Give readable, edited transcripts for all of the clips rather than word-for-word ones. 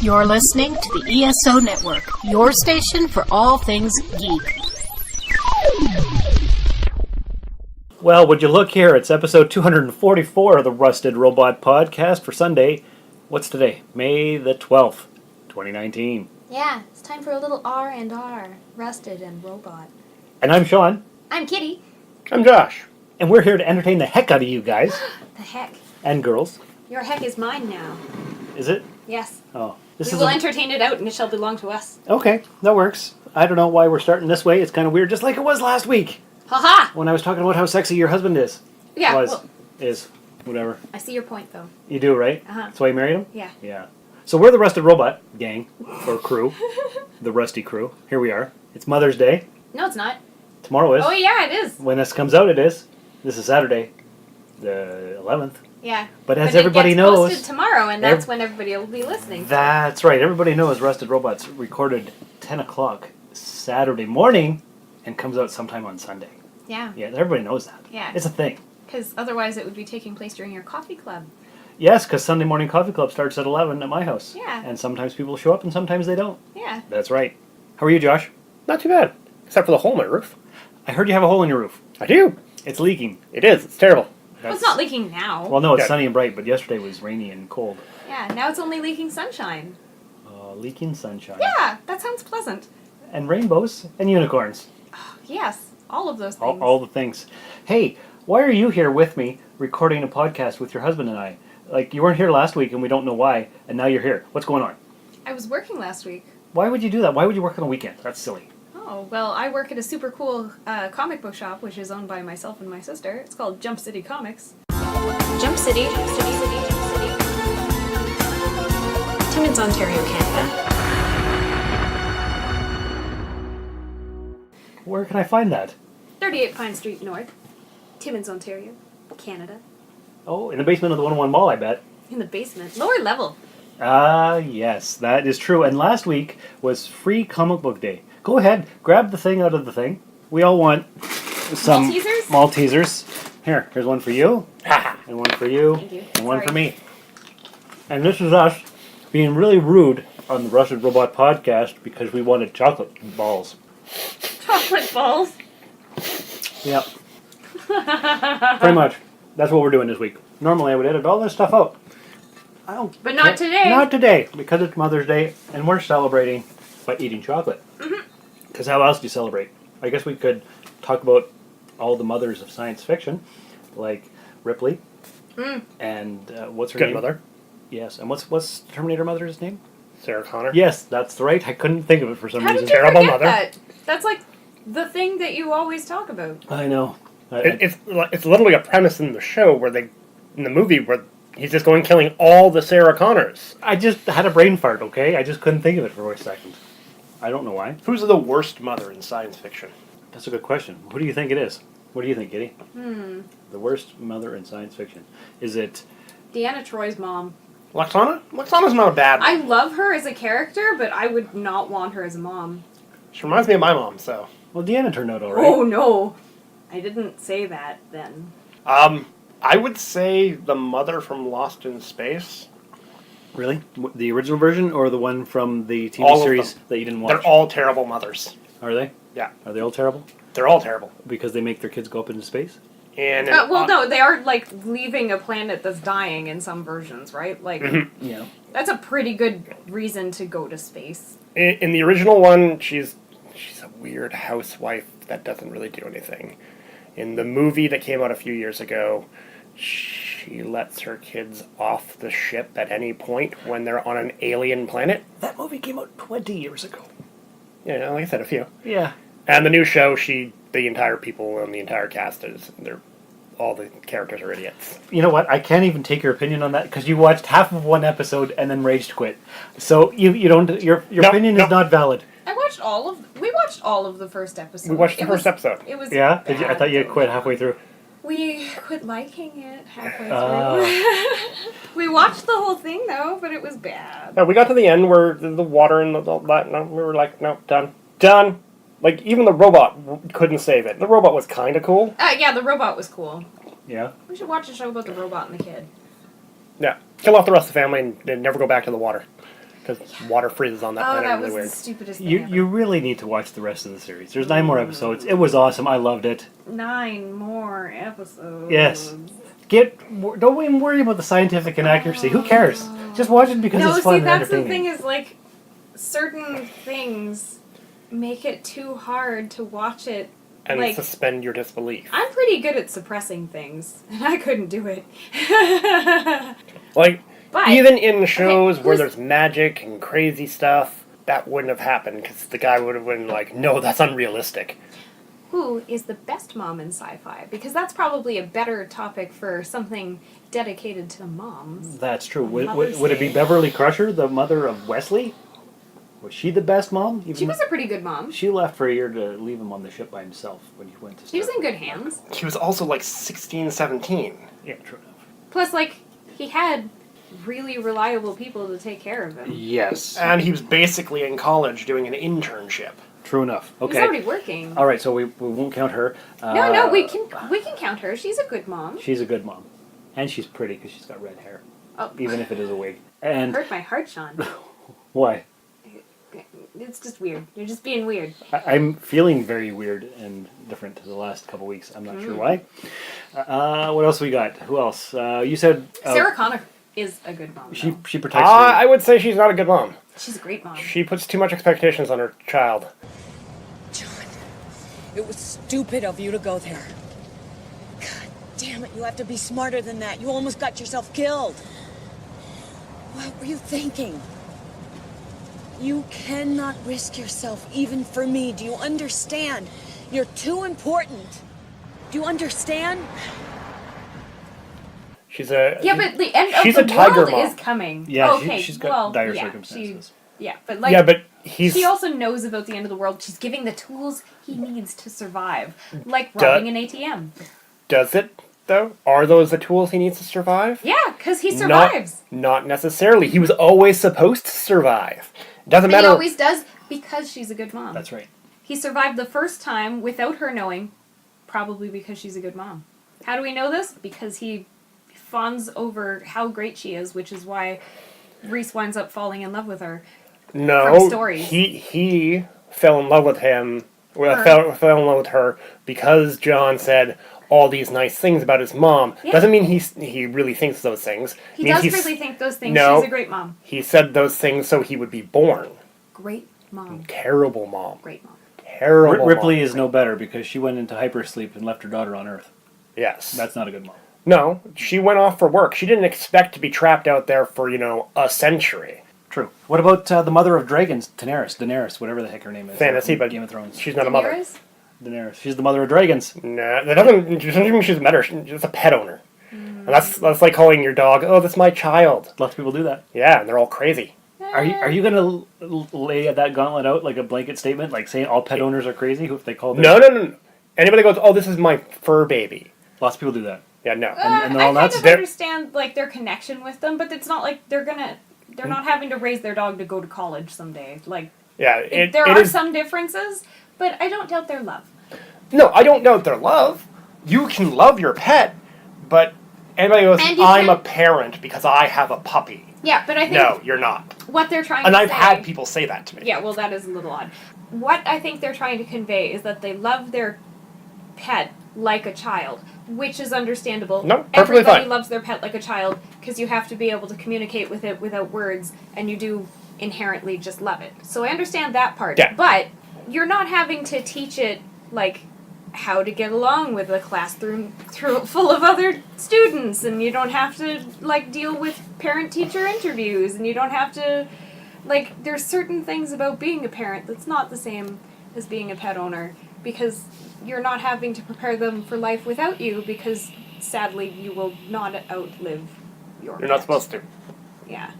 You're listening to the ESO Network, your station for all things geek. Well, would you look here? It's episode 244 of the Rusted Robot Podcast for Sunday. What's today? May the 12th, 2019. Yeah, it's time for a little R&R, Rusted and Robot. And I'm Sean. I'm Kitty. I'm Josh. And we're here to entertain the heck out of you guys. The heck? And girls. Your heck is mine now. Is it? Yes. Oh. We will entertain it out and it shall belong to us. Okay, that works. I don't know why we're starting this way. It's kind of weird, just like it was last week. Ha-ha! When I was talking about how sexy your husband is. Yeah. Is. Whatever. I see your point, though. You do, right? Uh-huh. That's why you married him? Yeah. Yeah. So we're the Rusted Robot gang, or crew. The Rusty crew. Here we are. It's Mother's Day. No, it's not. Tomorrow is. Oh, yeah, it is. When this comes out, it is. This is Saturday, the 11th. Yeah. But as everybody knows... it gets posted tomorrow, and that's when everybody will be listening. That's right. Everybody knows Rusted Robots recorded 10 o'clock Saturday morning and comes out sometime on Sunday. Yeah. Yeah, everybody knows that. Yeah. It's a thing. Because otherwise it would be taking place during your coffee club. Yes, because Sunday Morning Coffee Club starts at 11 at my house. Yeah. And sometimes people show up and sometimes they don't. Yeah. That's right. How are you, Josh? Not too bad. Except for the hole in my roof. I heard you have a hole in your roof. I do. It's leaking. It is. It's terrible. Well, it's not leaking now. Well, no, it's Okay. sunny and bright, but yesterday was rainy and cold. Yeah, now it's only leaking sunshine. Leaking sunshine. Yeah, that sounds pleasant. And rainbows and unicorns. Yes, all of those things. All the things. Hey, why are you here with me recording a podcast with your husband and I? Like, you weren't here last week and we don't know why, and now you're here. What's going on? I was working last week. Why would you do that? Why would you work on a weekend? That's silly. Oh, well, I work at a super cool comic book shop, which is owned by myself and my sister. It's called Jump City Comics. Jump City. Timmins, Ontario, Canada. Where can I find that? 38 Pine Street North. Timmins, Ontario, Canada. Oh, in the basement of the 101 Mall, I bet. In the basement. Lower level. Ah, yes, that is true. And last week was Free Comic Book Day. Go ahead, grab the thing out of the thing. We all want some Maltesers? Maltesers. Here's one for you, and one for you, Thank you. and one Sorry. for me. And this is us being really rude on the Rusted Robot Podcast because we wanted chocolate balls. Chocolate balls. Yep. Pretty much. That's what we're doing this week. Normally I would edit all this stuff out. I don't But not today. Not today, because it's Mother's Day and we're celebrating by eating chocolate. Because how else do you celebrate? I guess we could talk about all the mothers of science fiction, like Ripley, and what's her Good name? mother. Yes, and what's Terminator mother's name? Sarah Connor. Yes, that's right. I couldn't think of it for some How reason. did you Terrible forget mother. that? That's like the thing that you always talk about. I know. It's literally a premise in the show in the movie where he's just going killing all the Sarah Connors. I just had a brain fart, okay? I just couldn't think of it for a second. I don't know why. Who's the worst mother in science fiction? That's a good question. Who do you think it is? What do you think, Kitty? The worst mother in science fiction. Is it... Deanna Troy's mom. Lwaxana? Lwaxana's not a bad one. I love her as a character, but I would not want her as a mom. She reminds me of my mom, so. Well, Deanna turned out all right. Oh, no. I didn't say that then. I would say the mother from Lost in Space. Really? The original version or the one from the TV All of series them. that you didn't watch? They're all terrible mothers. Are they? Yeah. Are they all terrible? They're all terrible. Because they make their kids go up into space? And Well, no, they are, like, leaving a planet that's dying in some versions, right? Like, Yeah. that's a pretty good reason to go to space. in the original one, she's a weird housewife that doesn't really do anything. In the movie that came out a few years ago, she lets her kids off the ship at any point when they're on an alien planet. That movie came out 20 years ago. Yeah, like I said, a few. Yeah. And the new show, the entire people and the entire cast all the characters are idiots. You know what? I can't even take your opinion on that because you watched half of one episode and then raged quit. So you don't. Your opinion is not valid. We watched all of the first episode. We watched the first episode. It was Yeah. I bad, thought you though. quit halfway through. We quit liking it halfway through. We watched the whole thing though, but it was bad. Yeah, we got to the end where the water and all that. No, we were like, no, done. Like even the robot couldn't save it. The robot was kind of cool. Yeah, the robot was cool. Yeah. We should watch a show about the robot and the kid. Yeah, kill off the rest of the family and never go back to the water. Because water freezes on that Oh, planet. that Really was weird. the stupidest thing You ever. you really need to watch the rest of the series. There's 9 more episodes. It was awesome. I loved it. 9 more episodes. Yes. Don't even worry about the scientific inaccuracy. Who cares? Just watch it because No, it's fun see, and that's the entertaining. thing is, like, certain things make it too hard to watch it. And like, suspend your disbelief. I'm pretty good at suppressing things, and I couldn't do it. Like, But, even in shows where who's- there's magic and crazy stuff, that wouldn't have happened because the guy would have been like, no, that's unrealistic. who is the best mom in sci-fi? Because that's probably a better topic for something dedicated to moms. That's true. Mother's Would it be Day. Beverly Crusher, the mother of Wesley? Was she the best mom? She was a pretty good mom. She left for a year to leave him on the ship by himself when he went to. She was in Starfleet. good hands. He was also like 16, 17. Yeah, true enough. Plus, like, he had really reliable people to take care of him. Yes. And he was basically in college doing an internship. True enough. He was Okay. already working. All right. So we won't count her. No, we can count her. She's a good mom. She's a good mom, and she's pretty because she's got red hair, Oh, even if it is a wig. And hurt my heart, Sean. why? It's just weird. You're just being weird. I'm feeling very weird and different to the last couple weeks. I'm not sure why. What else we got? Who else? You said Sarah Connor is a good mom. she though. protects. her. I would say she's not a good mom. She's a great mom. She puts too much expectations on her child. John, it was stupid of you to go there. God damn it, you have to be smarter than that. You almost got yourself killed. What were you thinking? You cannot risk yourself, even for me. Do you understand? You're too important. Do you understand? She's a Yeah, but the end she's of a the tiger world mom. is coming. Yeah, okay, she's got well, dire yeah, circumstances. But like, yeah, but he's she also knows about the end of the world. She's giving the tools he needs to survive, like robbing an ATM. does it though? Are those the tools he needs to survive? Yeah, because he survives. Not necessarily. He was always supposed to survive. Doesn't But he matter. always does because she's a good mom. That's right. He survived the first time without her knowing, probably because she's a good mom. How do we know this? Because he fawns over how great she is, which is why Reese winds up falling in love with her. No, from stories. he fell in love with him. Well, Her. fell in love with her because John said all these nice things about his mom. Yeah. Doesn't mean he really thinks those things. He Means does he's- really think those things. No. She's a great mom. He said those things so he would be born. Great mom. Terrible mom. Great mom. Terrible. Ripley mom. is no better because she went into hypersleep and left her daughter on Earth. Yes. That's not a good mom. No, she went off for work. She didn't expect to be trapped out there for, a century. True. What about the mother of dragons, Daenerys, whatever the heck her name is? Fantasy, from but Game of Thrones. she's not a mother. Daenerys? Daenerys. She's the mother of dragons. Nah, that doesn't mean she's a mother. She's just a pet owner. And that's like calling your dog, oh, that's my child. Lots of people do that. Yeah, and they're all crazy. Are you going to lay that gauntlet out like a blanket statement, like saying all pet owners are crazy? Who if they call their... No. Anybody goes, oh, this is my fur baby. Lots of people do that. Yeah, no. And they're I all kind nuts? of They're- understand like their connection with them, but it's not like they're not having to raise their dog to go to college someday. Like Yeah, there it are is. some differences, but I don't doubt their love. No, I don't doubt their love. You can love your pet, but anybody goes, And you I'm a can- parent because I have a puppy. Yeah, but I think No, you're not. what they're trying And to I've say, had people say that to me. Yeah, well, that is a little odd. What I think they're trying to convey is that they love their pet like a child, which is understandable. No, perfectly Everybody fine. loves their pet like a child because you have to be able to communicate with it without words, and you do inherently just love it. So I understand that part. Yeah. But you're not having to teach it, like, how to get along with a classroom full of other students, and you don't have to, like, deal with parent-teacher interviews, and you don't have to, like, there's certain things about being a parent that's not the same as being a pet owner, because you're not having to prepare them for life without you, because sadly you will not outlive your You're not pet. supposed to. Yeah.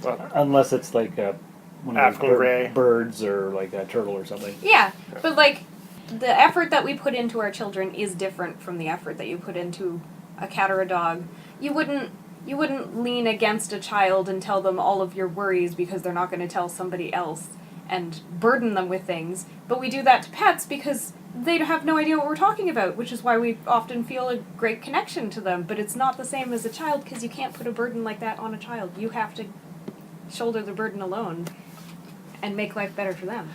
Well, Unless it's like one of African those grey. birds or like a turtle or something. Yeah, but like the effort that we put into our children is different from the effort that you put into a cat or a dog. You wouldn't lean against a child and tell them all of your worries because they're not going to tell somebody else and burden them with things. But we do that to pets because they have no idea what we're talking about, which is why we often feel a great connection to them. But it's not the same as a child because you can't put a burden like that on a child. You have to shoulder the burden alone and make life better for them.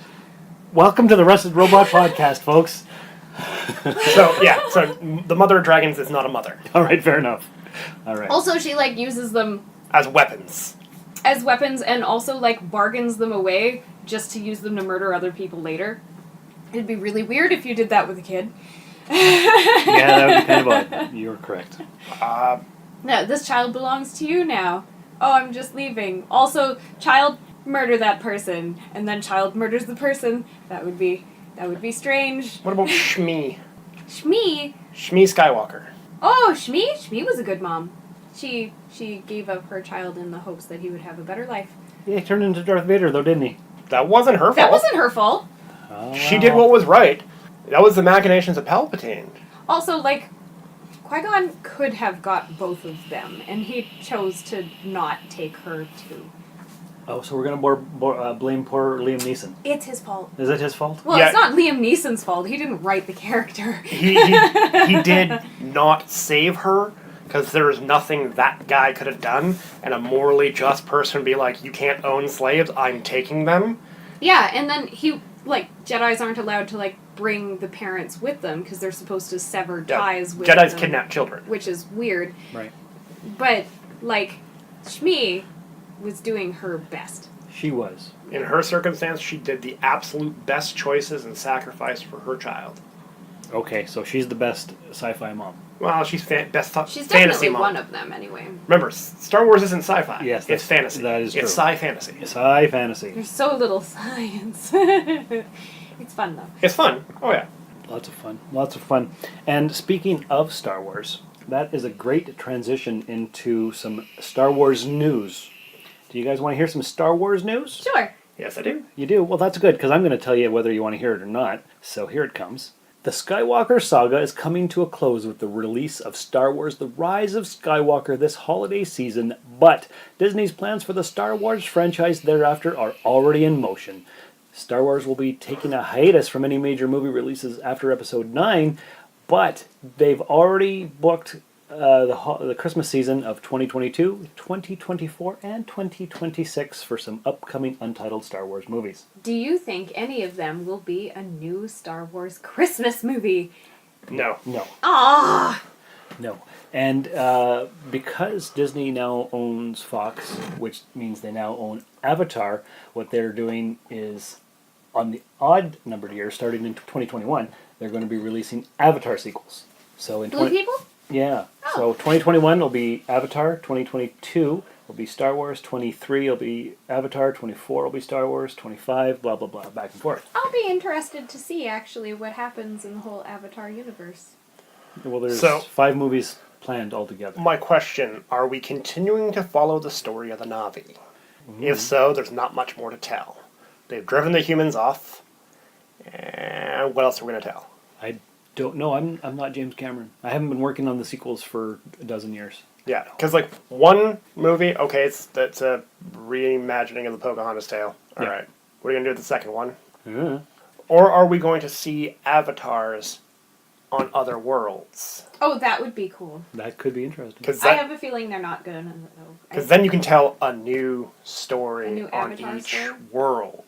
Welcome to the Rusted Robot Podcast, folks. So the mother of dragons is not a mother. All right, fair enough. All right. Also, she, like, uses them As weapons. as weapons and also, like, bargains them away just to use them to murder other people later. It'd be really weird if you did that with a kid. Yeah, that would be kind of odd. You're correct. No, this child belongs to you now. Oh, I'm just leaving. Also, child, murder that person. And then child murders the person. That would be strange. What about Shmi? Shmi? Shmi Skywalker. Oh, Shmi? Shmi was a good mom. She gave up her child in the hopes that he would have a better life. Yeah, he turned into Darth Vader, though, didn't he? That wasn't her fault. That wasn't her fault. Oh, She did what was right. That was the machinations of Palpatine. Also, like, Qui-Gon could have got both of them, and he chose to not take her too. Oh, so we're going to blame poor Liam Neeson. It's his fault. Is it his fault? Well, Yeah. it's not Liam Neeson's fault. He didn't write the character. He did not save her, because there was nothing that guy could have done, and a morally just person would be like, you can't own slaves, I'm taking them. Yeah, and then he, like, Jedis aren't allowed to, like, bring the parents with them because they're supposed to sever ties with Jedis them, kidnap children. which is weird. Right. But, like, Shmi was doing her best. She was. In her circumstance, she did the absolute best choices and sacrifice for her child. Okay, so she's the best sci-fi mom. Well, she's best She's fantasy definitely mom. one of them, anyway. Remember, Star Wars isn't sci-fi. Yes, it's fantasy. that is true. It's sci-fantasy. Sci fantasy. There's so little science. It's fun, though. It's fun. Oh, yeah. Lots of fun. Lots of fun. And speaking of Star Wars, that is a great transition into some Star Wars news. Do you guys want to hear some Star Wars news? Sure. Yes, I do. You do? Well, that's good, because I'm going to tell you whether you want to hear it or not. So here it comes. The Skywalker saga is coming to a close with the release of Star Wars The Rise of Skywalker this holiday season, but Disney's plans for the Star Wars franchise thereafter are already in motion. Star Wars will be taking a hiatus from any major movie releases after Episode 9, but they've already booked the Christmas season of 2022, 2024, and 2026 for some upcoming untitled Star Wars movies. Do you think any of them will be a new Star Wars Christmas movie? No. No. Ah! No. And because Disney now owns Fox, which means they now own Avatar, what they're doing is, on the odd-numbered year, starting in 2021, they're going to be releasing Avatar sequels. So in Blue people? Yeah. Oh. So 2021 will be Avatar, 2022 will be Star Wars, 23 will be Avatar, 24 will be Star Wars, 25, blah, blah, blah, back and forth. I'll be interested to see, actually, what happens in the whole Avatar universe. Well, there's So- 5 movies planned altogether. My question, are we continuing to follow the story of the Na'vi? If so, there's not much more to tell. They've driven the humans off, and what else are we going to tell? I don't know. I'm not James Cameron. I haven't been working on the sequels for a dozen years. Yeah, because like one movie, okay, that's a reimagining of the Pocahontas tale. All Yeah. right, what are you going to do with the second one? Yeah. Or are we going to see avatars on other worlds? Oh, that would be cool. That could be interesting. Because I have a feeling they're not gonna, though. then you can tell a new story A new on Avatar each story? world.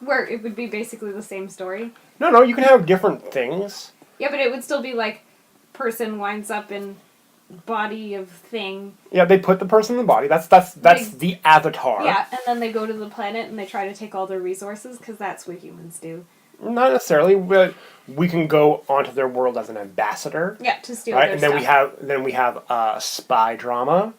Where it would be basically the same story. No, you can have different things. Yeah, but it would still be like, person winds up in body of thing. Yeah, they put the person in the body. That's the avatar. Yeah, and then they go to the planet and they try to take all their resources, because that's what humans do. Not necessarily, but we can go onto their world as an ambassador. Yeah, to steal Right, their and stuff. then we have a spy drama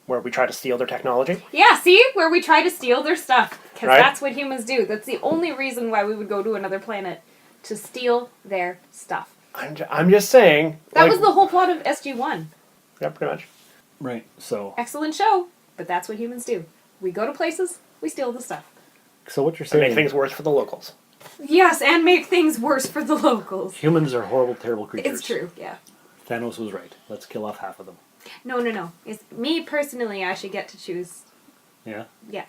where we try to steal their technology. Yeah, see? Where we try to steal their stuff. Because Right. that's what humans do. That's the only reason why we would go to another planet. To steal their stuff. I'm just saying. That like, was the whole plot of SG-1. Yeah, pretty much. Right. So Excellent show, but that's what humans do. We go to places, we steal the stuff. what you're To saying? make things worse for the locals. Yes, and make things worse for the locals. Humans are horrible, terrible creatures. It's true, yeah. Thanos was right. Let's kill off half of them. No. It's me personally, I should get to choose, Yeah.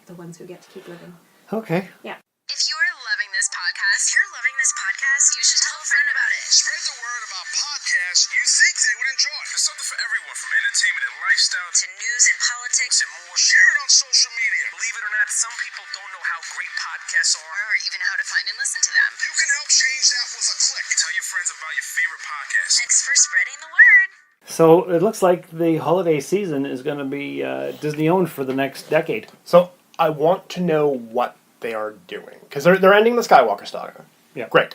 the ones who get to keep living. Okay. Yeah. If you're loving this podcast, you should tell a friend about it. Spread the word about podcasts you think they would enjoy. There's something for everyone, from entertainment and lifestyle To news and politics. and more. Share it on social media. Believe it or that some people don't know how great podcasts are. Or even how to find and listen to them. You can help change that with a click. Tell your friends about your favorite podcast. Thanks for spreading the word. So it looks like the holiday season is going to be Disney owned for the next decade. So I want to know what they are doing. Because they're ending the Skywalker saga. Yeah. Great.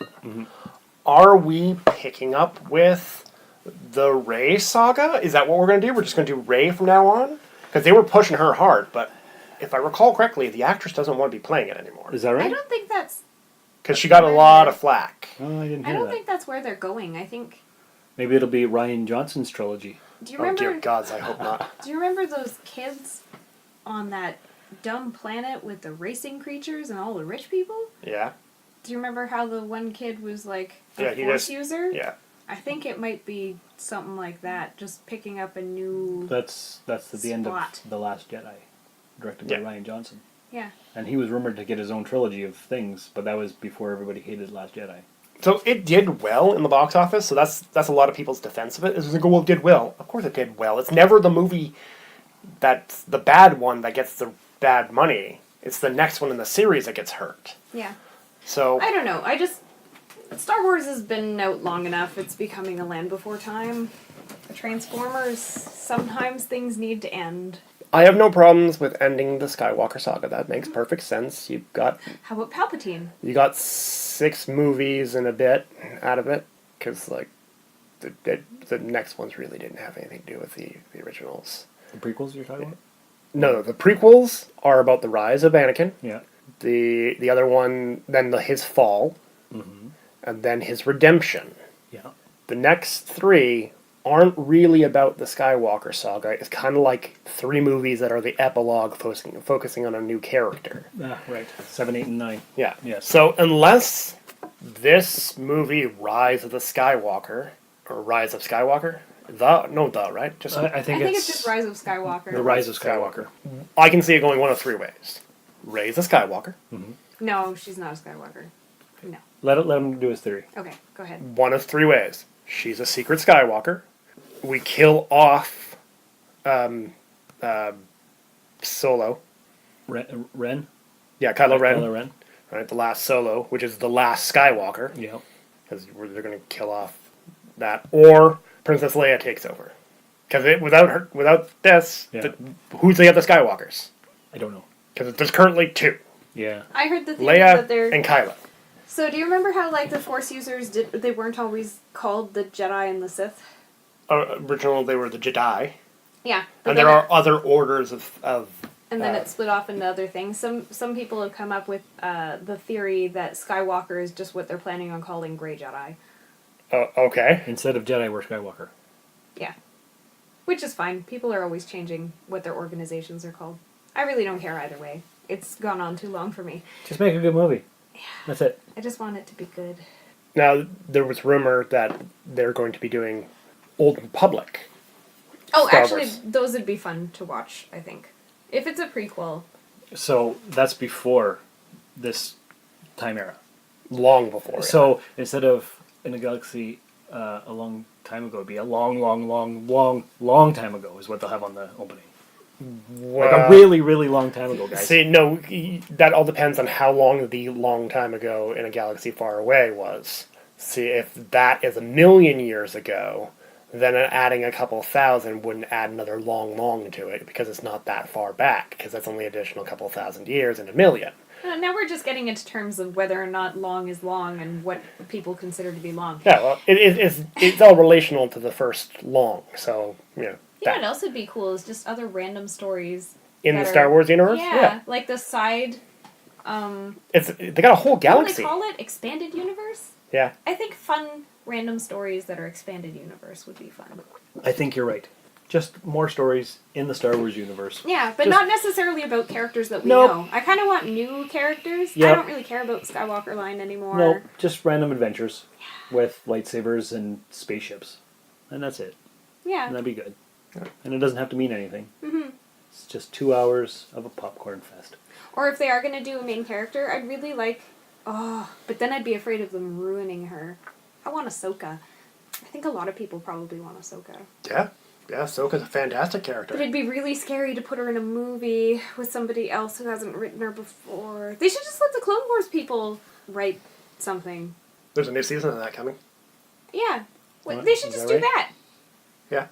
Are we picking up with the Rey saga? Is that what we're going to do? We're just going to do Rey from now on? Because they were pushing her hard, but if I recall correctly, the actress doesn't want to be playing it anymore. Is that right? I don't think that's. Because she got a lot of flack. Oh, I didn't I hear don't that. think that's where they're going. I think. Maybe it'll be Ryan Johnson's trilogy. Do you Oh, remember? dear gods, I hope not. Do you remember those kids on that dumb planet with the racing creatures and all the rich people? Yeah? Do you remember how the one kid was like a Yeah, he force just- user? Yeah. I think it might be something like that. Just picking up a new. That's at the end of Spot. The Last Jedi, directed by Yeah. Ryan Johnson. Yeah. And he was rumored to get his own trilogy of things, but that was before everybody hated Last Jedi. So it did well in the box office, so that's a lot of people's defense of it. It's like, well, it did well. Of course it did well. It's never the movie that's the bad one that gets the bad money. It's the next one in the series that gets hurt. Yeah. So I don't know. Star Wars has been out long enough. It's becoming a land before time. Transformers, sometimes things need to end. I have no problems with ending the Skywalker saga. That makes perfect sense. You got How about Palpatine? 6 movies and a bit out of it, because like the next ones really didn't have anything to do with the originals. The prequels you're talking about? No, the prequels are about the rise of Anakin. Yeah. The other one, then his fall, and then his redemption. Yeah. The next 3 aren't really about the Skywalker saga. It's kind of like 3 movies that are the epilogue focusing on a new character. Ah, right. 7, 8, and 9. Yeah. Yes. So unless this movie, Rise of Skywalker, right? Just I think it's just Rise of Skywalker. The Rise of Skywalker. I can see it going one of 3 ways. Rise of Skywalker. No, she's not a Skywalker. No. Let him do his theory. Okay, go ahead. One of 3 ways. She's a secret Skywalker. We kill off Solo. Ren? Yeah, Kylo Ren. Kylo Ren. Right, the last Solo, which is the last Skywalker. Yeah. Because they're going to kill off that. Or Princess Leia takes over. Because without this, Yeah. who's the other Skywalkers? I don't know. Because there's currently 2. Yeah. I heard the theory that they're... Leia and Kylo. So do you remember how like the Force users they weren't always called the Jedi and the Sith? Originally, they were the Jedi. Yeah. But And then there are other orders of and then it split off into other things. Some people have come up with the theory that Skywalker is just what they're planning on calling Grey Jedi. okay. Instead of Jedi, we're Skywalker. Yeah. Which is fine. People are always changing what their organizations are called. I really don't care either way. It's gone on too long for me. Just make a good movie. Yeah. That's it. I just want it to be good. Now, there was rumor that they're going to be doing Old Republic. Oh, Star actually, Wars. those would be fun to watch, I think. If it's a prequel. So that's before this time era. Long before. Yeah. So instead of in a galaxy a long time ago, it'd be a long time ago is what they'll have on the opening. Like a really, really long time ago, guys. See, no, that all depends on how long the long time ago in a galaxy far away was. See, if that is 1,000,000 years ago, then adding a couple thousand wouldn't add another long to it because it's not that far back, because that's only additional couple thousand years in 1,000,000. Now we're just getting into terms of whether or not long is long and what people consider to be long. Yeah, well, it's all relational to the first long, so, you know. You know what else would be cool is just other random stories. In that the Star Wars universe? Yeah, like the side... They got a whole What do galaxy. they call it? Expanded universe? Yeah. I think fun random stories that are expanded universe would be fun. I think you're right. Just more stories in the Star Wars universe. Yeah, but Just- not necessarily about characters that we Nope. know. I kind of want new characters. Yep. I don't really care about Skywalker line anymore. No, just random adventures with lightsabers and spaceships. And that's it. Yeah. And that'd be good. And it doesn't have to mean anything. Mm-hmm. It's just 2 hours of a popcorn fest. Or if they are going to do a main character, I'd really like... Oh, but then I'd be afraid of them ruining her. I want Ahsoka. I think a lot of people probably want Ahsoka. Yeah. Yeah, Ahsoka's a fantastic character. But it'd be really scary to put her in a movie with somebody else who hasn't written her before. They should just let the Clone Wars people write something. There's a new season of that coming. Yeah. What? They should Is just that do right? that. Yeah.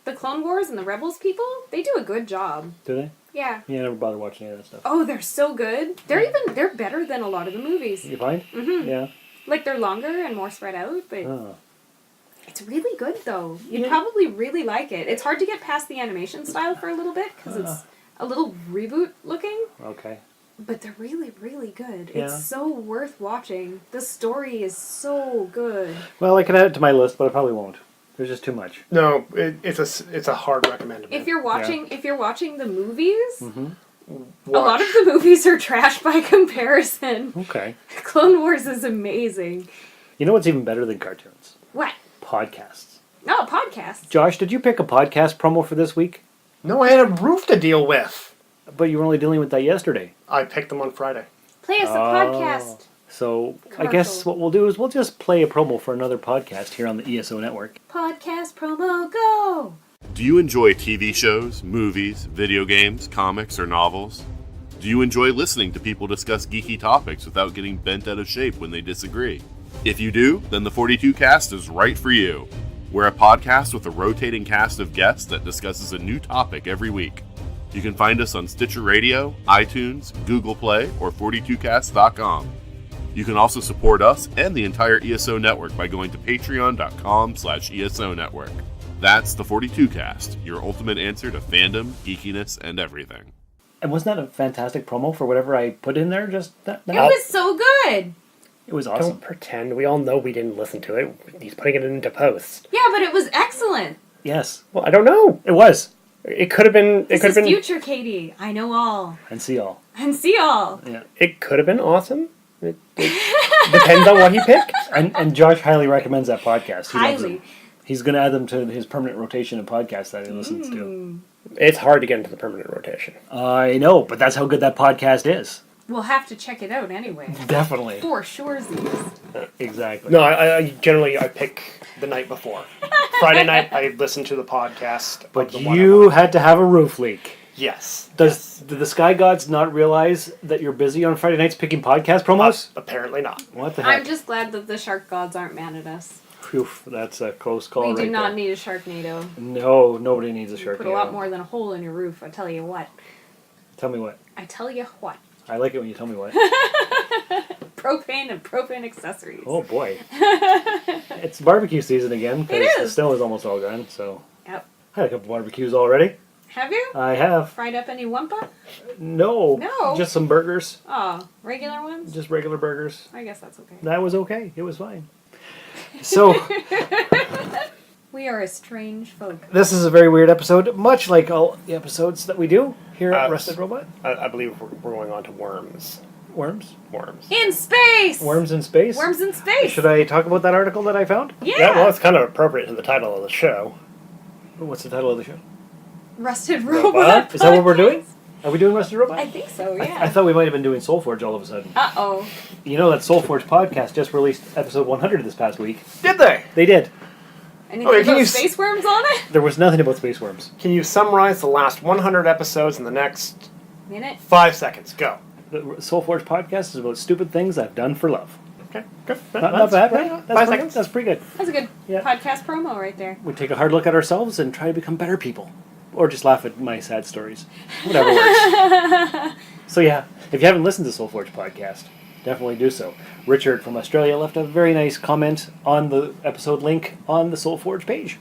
The Clone Wars and the Rebels people, they do a good job. Do they? Yeah. Yeah, I never bothered watching any of that stuff. Oh, they're so good. They're better than a lot of the movies. You find? Mm-hmm. Yeah. Like, they're longer and more spread out, but Oh. it's really good, though. You'd Yeah. probably really like it. It's hard to get past the animation style for a little bit, because it's a little reboot looking, Okay. but they're really, really good. Yeah. It's so worth watching. The story is so good. Well, I can add it to my list, but I probably won't. There's just too much. No, it's a hard recommendation. If you're watching the movies, Mm-hmm. a lot of the movies are trash by comparison. Okay. Clone Wars is amazing. You know what's even better than cartoons? What? Podcasts. No, podcasts. Josh, did you pick a podcast promo for this week? No, I had a roof to deal with. But you were only dealing with that yesterday. I picked them on Friday. Play us a podcast. So I Commercial. guess what we'll do is we'll just play a promo for another podcast here on the ESO network. Podcast promo, go! Do you enjoy TV shows, movies, video games, comics, or novels? Do you enjoy listening to people discuss geeky topics without getting bent out of shape when they disagree? If you do, then the 42 Cast is right for you. We're a podcast with a rotating cast of guests that discusses a new topic every week. You can find us on Stitcher Radio, iTunes, Google Play, or 42cast.com. You can also support us and the entire ESO network by going to patreon.com/ESO network. That's the 42 Cast, your ultimate answer to fandom, geekiness, and everything. And wasn't that a fantastic promo for whatever I put in there? Just that. It was so good! It was awesome. Don't pretend. We all know we didn't listen to it. He's putting it into post. Yeah, but it was excellent. Yes, Well, I don't know. it was. It could have been. It This could is have been. future Katie. I know all. And see all. And see all. Yeah. It could have been awesome. It depends on what he picked. And Josh highly recommends that podcast. He loves Highly. it. He's going to add them to his permanent rotation of podcasts that he listens to. It's hard to get into the permanent rotation. I know, but that's how good that podcast is. We'll have to check it out anyway. Definitely. For sure, Exactly. No, I generally pick the night before. Friday night, I listen to the podcast. But of the one you had to have a roof leak. Yes. Did the Sky Gods not realize that you're busy on Friday nights picking podcast promos? Apparently not. What the heck? I'm just glad that the shark gods aren't mad at us. Phew, that's a close call We right do not there. need a Sharknado. No, nobody needs a shark. Put a lot more than a hole in your roof, I tell you what. Tell me what. I tell you what. I like it when you tell me what. Propane and propane accessories. Oh boy. It's barbecue season again. 'Cause It is. The snow is almost all gone, so. Yep. I had a couple barbecues already. Have you? I have. Fried up any wumpa? No. No. Just some burgers. Oh, regular ones? Just regular burgers. I guess that's okay. That was okay. It was fine. So, We are a strange folk. this is a very weird episode, much like all the episodes that we do here at Uh, Rusted Robot. I believe we're going on to worms. Worms. Worms. In space! Worms in space. Worms in space! Should I talk about that article that I found? Yeah! Yeah, well, it's kind of appropriate to the title of the show. What's the title of the show? Rusted Robot? Robot. Is that what we're doing? Are we doing Rusted Robot? I think so, yeah. I thought we might have been doing Soulforge all of a sudden. Uh-oh. You know that Soulforge podcast just released episode 100 this past week. Did they? They did. Anything Okay, can about you space worms on it? There was nothing about space worms. Can you summarize the last 100 episodes in the next Minute? 5 seconds? Go. The Soulforge podcast is about stupid things I've done for love. Okay, good. Not bad, right? Five That's seconds. That's pretty good. That's a good Yeah. podcast promo right there. We take a hard look at ourselves and try to become better people. Or just laugh at my sad stories. Whatever works. So yeah, if you haven't listened to Soulforge podcast, definitely do so. Richard from Australia left a very nice comment on the episode link on the Soulforge page.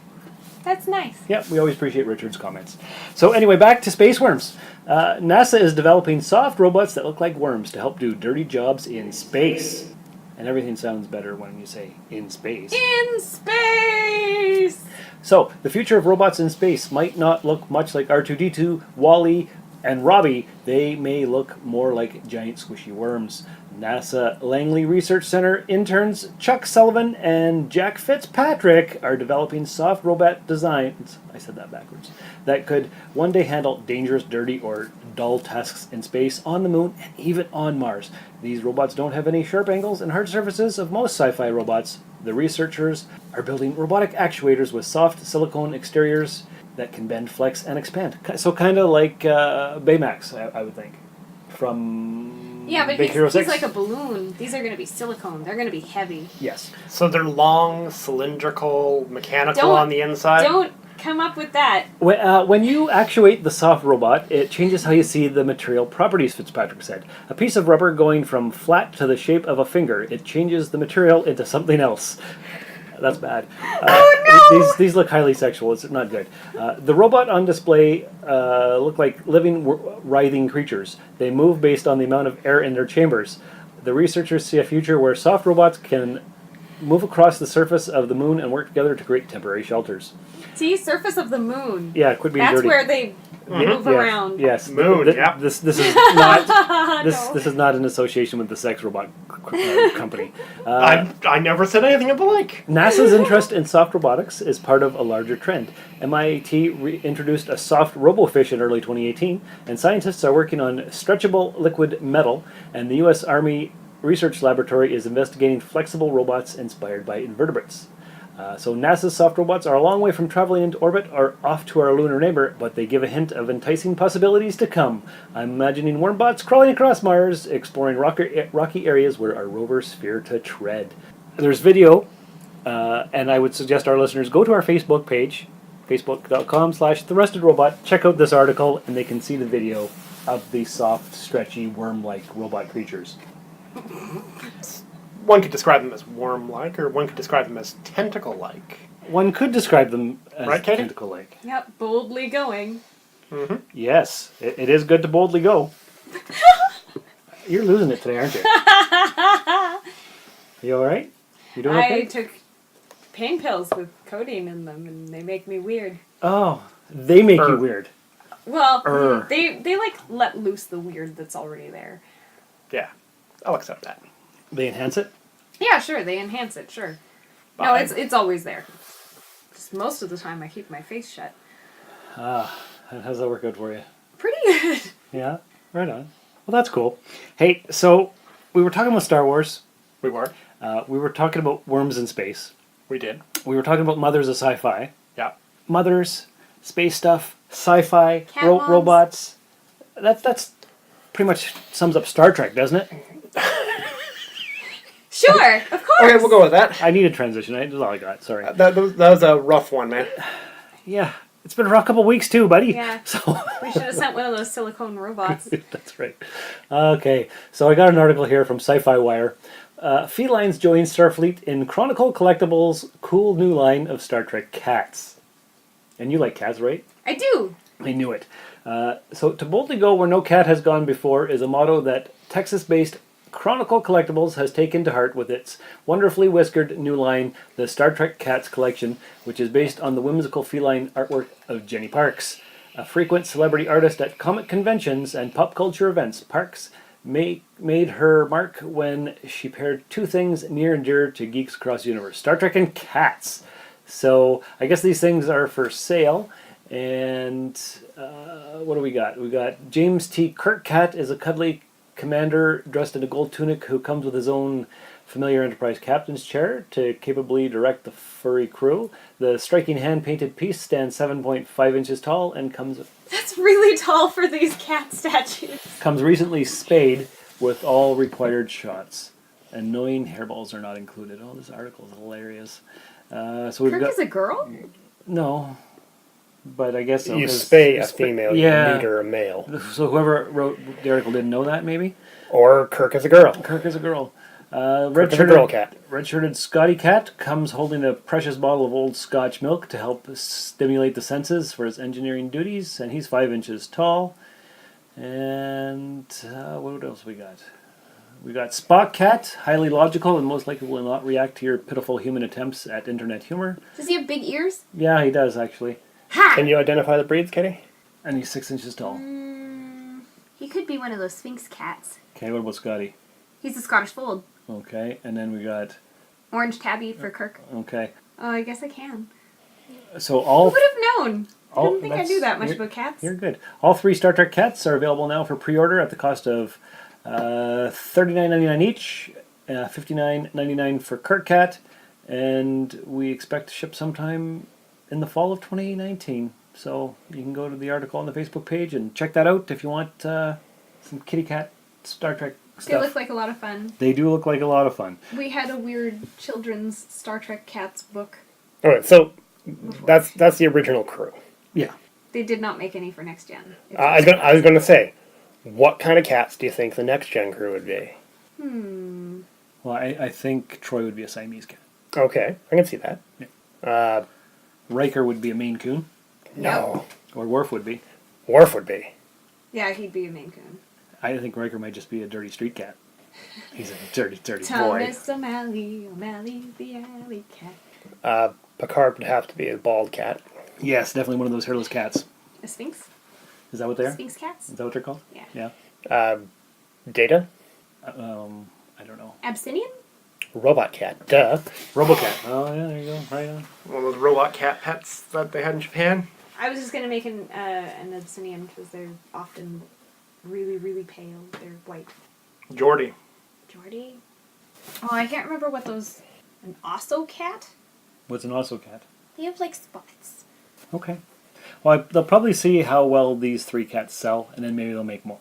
That's nice. Yeah, we always appreciate Richard's comments. So anyway, back to space worms. NASA is developing soft robots that look like worms to help do dirty jobs in space. And everything sounds better when you say in space. In space! So, the future of robots in space might not look much like R2-D2, Wall-E, and Robbie. They may look more like giant squishy worms. NASA Langley Research Center interns Chuck Sullivan and Jack Fitzpatrick are developing soft robot designs, I said that backwards, that could one day handle dangerous, dirty, or dull tasks in space, on the moon, and even on Mars. These robots don't have any sharp angles and hard surfaces of most sci-fi robots, The researchers are building robotic actuators with soft silicone exteriors that can bend, flex, and expand. So kind of like Baymax, I would think, from Yeah, but Big Hero he's 6. like a balloon. These are going to be silicone. They're going to be heavy. Yes. So they're long, cylindrical, mechanical Don't- on the inside. Don't come up with that. When you actuate the soft robot, it changes how you see the material properties, Fitzpatrick said. A piece of rubber going from flat to the shape of a finger, it changes the material into something else. That's bad. These look highly sexual. It's not good. The robot on display look like living, writhing creatures. They move based on the amount of air in their chambers. The researchers see a future where soft robots can move across the surface of the moon and work together to create temporary shelters. See, surface of the moon. Yeah, quit being That's dirty. where they move around. Yes, Moon, yep. This is not No. this is not an association with the sex robot company. I never said anything of the like. NASA's interest in soft robotics is part of a larger trend. MIT introduced a soft robofish in early 2018, and scientists are working on stretchable liquid metal, and the U.S. Army Research Laboratory is investigating flexible robots inspired by invertebrates. So NASA's soft robots are a long way from traveling into orbit or off to our lunar neighbor, but they give a hint of enticing possibilities to come. I'm imagining wormbots crawling across Mars, exploring rocky areas where our rovers fear to tread. There's video, and I would suggest our listeners go to our Facebook page, facebook.com/therustedrobot, check out this article, and they can see the video of the soft, stretchy, worm-like robot creatures. One could describe them as worm-like, or one could describe them as tentacle-like. One could describe them as Right, Katie? tentacle-like. Yep, boldly going. Yes, it is good to boldly go. You're losing it today, aren't you? You all right? You doing okay? I took pain pills with codeine in them, and they make me weird. Oh, they make you weird. Well, Err. they like let loose the weird that's already there. Yeah, I'll accept that. They enhance it? Yeah, sure, they enhance it, sure. No, Fine. it's always there. Just most of the time I keep my face shut. And how's that work out for you? Pretty good. Yeah? Right on. Well, that's cool. Hey, so we were talking about Star Wars. We were. We were talking about worms in space. We did. We were talking about mothers of sci-fi. Yeah. Mothers, space stuff, sci-fi, Cat moms. robots. That's pretty much sums up Star Trek, doesn't it? Sure, of course. Okay, we'll go with that. I need a transition. That's all I got. Sorry. That was a rough one, man. Yeah. It's been a rough couple weeks too, buddy. Yeah. So We should have sent one of those silicone robots. that's right. Okay, so I got an article here from Sci-Fi Wire. Felines join Starfleet in Chronicle Collectibles' cool new line of Star Trek cats. And you like cats, right? I do. I knew it. So to boldly go where no cat has gone before is a motto that Texas-based Chronicle Collectibles has taken to heart with its wonderfully whiskered new line, the Star Trek Cats Collection, which is based on the whimsical feline artwork of Jenny Parks. A frequent celebrity artist at comic conventions and pop culture events, Parks made her mark when she paired two things near and dear to geeks across the universe, Star Trek and cats. So I guess these things are for sale. And what do we got? We got James T. Kirk Cat is a cuddly commander dressed in a gold tunic who comes with his own familiar Enterprise captain's chair to capably direct the furry crew. The striking hand-painted piece stands 7.5 inches tall and comes That's really tall for these cat statues. recently spayed with all required shots. Annoying hairballs are not included. Oh, this article is hilarious. So we've Kirk got is a girl? no, but I guess so. You 'cause spay a female, yeah. you neuter a male. So whoever wrote the article didn't know that, maybe? Or Kirk is a girl. Kirk is a girl. Kirk is a girl cat. Red-shirted Scotty Cat comes holding a precious bottle of old Scotch milk to help stimulate the senses for his engineering duties, and he's 5 inches tall. And what else we got? We got Spock Cat, highly logical and most likely will not react to your pitiful human attempts at internet humor. Does he have big ears? Yeah, he does, actually. Ha! Can you identify the breeds, Katie? And he's 6 inches tall. He could be one of those Sphinx cats. Okay, what about Scotty? He's a Scottish Fold. Okay, and then we got... Orange tabby for Kirk. Okay. Oh, I guess I can. So all... Who would have known? I didn't think I knew that much you're- about cats. You're good. All three Star Trek cats are available now for pre-order at the cost of $39.99 each, $59.99 for Kirk Cat, and we expect to ship sometime in the fall of 2019. So you can go to the article on the Facebook page and check that out if you want some kitty cat Star Trek stuff. They look like a lot of fun. They do look like a lot of fun. We had a weird children's Star Trek cats book. All right, so that's the original crew. Yeah. They did not make any for next gen. I was going to say, what kind of cats do you think the next gen crew would be? Well, I think Troy would be a Siamese cat. Okay, I can see that. Yeah. Riker would be a Maine Coon. No. Or Worf would be. Worf would be. Yeah, he'd be a Maine Coon. I think Riker might just be a dirty street cat. He's a dirty, dirty boy. Thomas O'Malley, O'Malley the alley cat. Picard would have to be a bald cat. Yes, definitely one of those hairless cats. A Sphinx? Is that what they are? Sphinx cats? Is that what they're called? Yeah. Yeah. Data? I don't know. Abyssinian? Robot cat. Duh. Robocat. Oh, yeah, there you go. Right on. One of those robot cat pets that they had in Japan. I was just going to make an Abyssinian because they're often really, really pale. They're white. Geordie. Geordie? Oh, I can't remember what those... An Osso cat? What's an Osso cat? They have, like, spots. Okay. Well, they'll probably see how well these 3 cats sell, and then maybe they'll make more.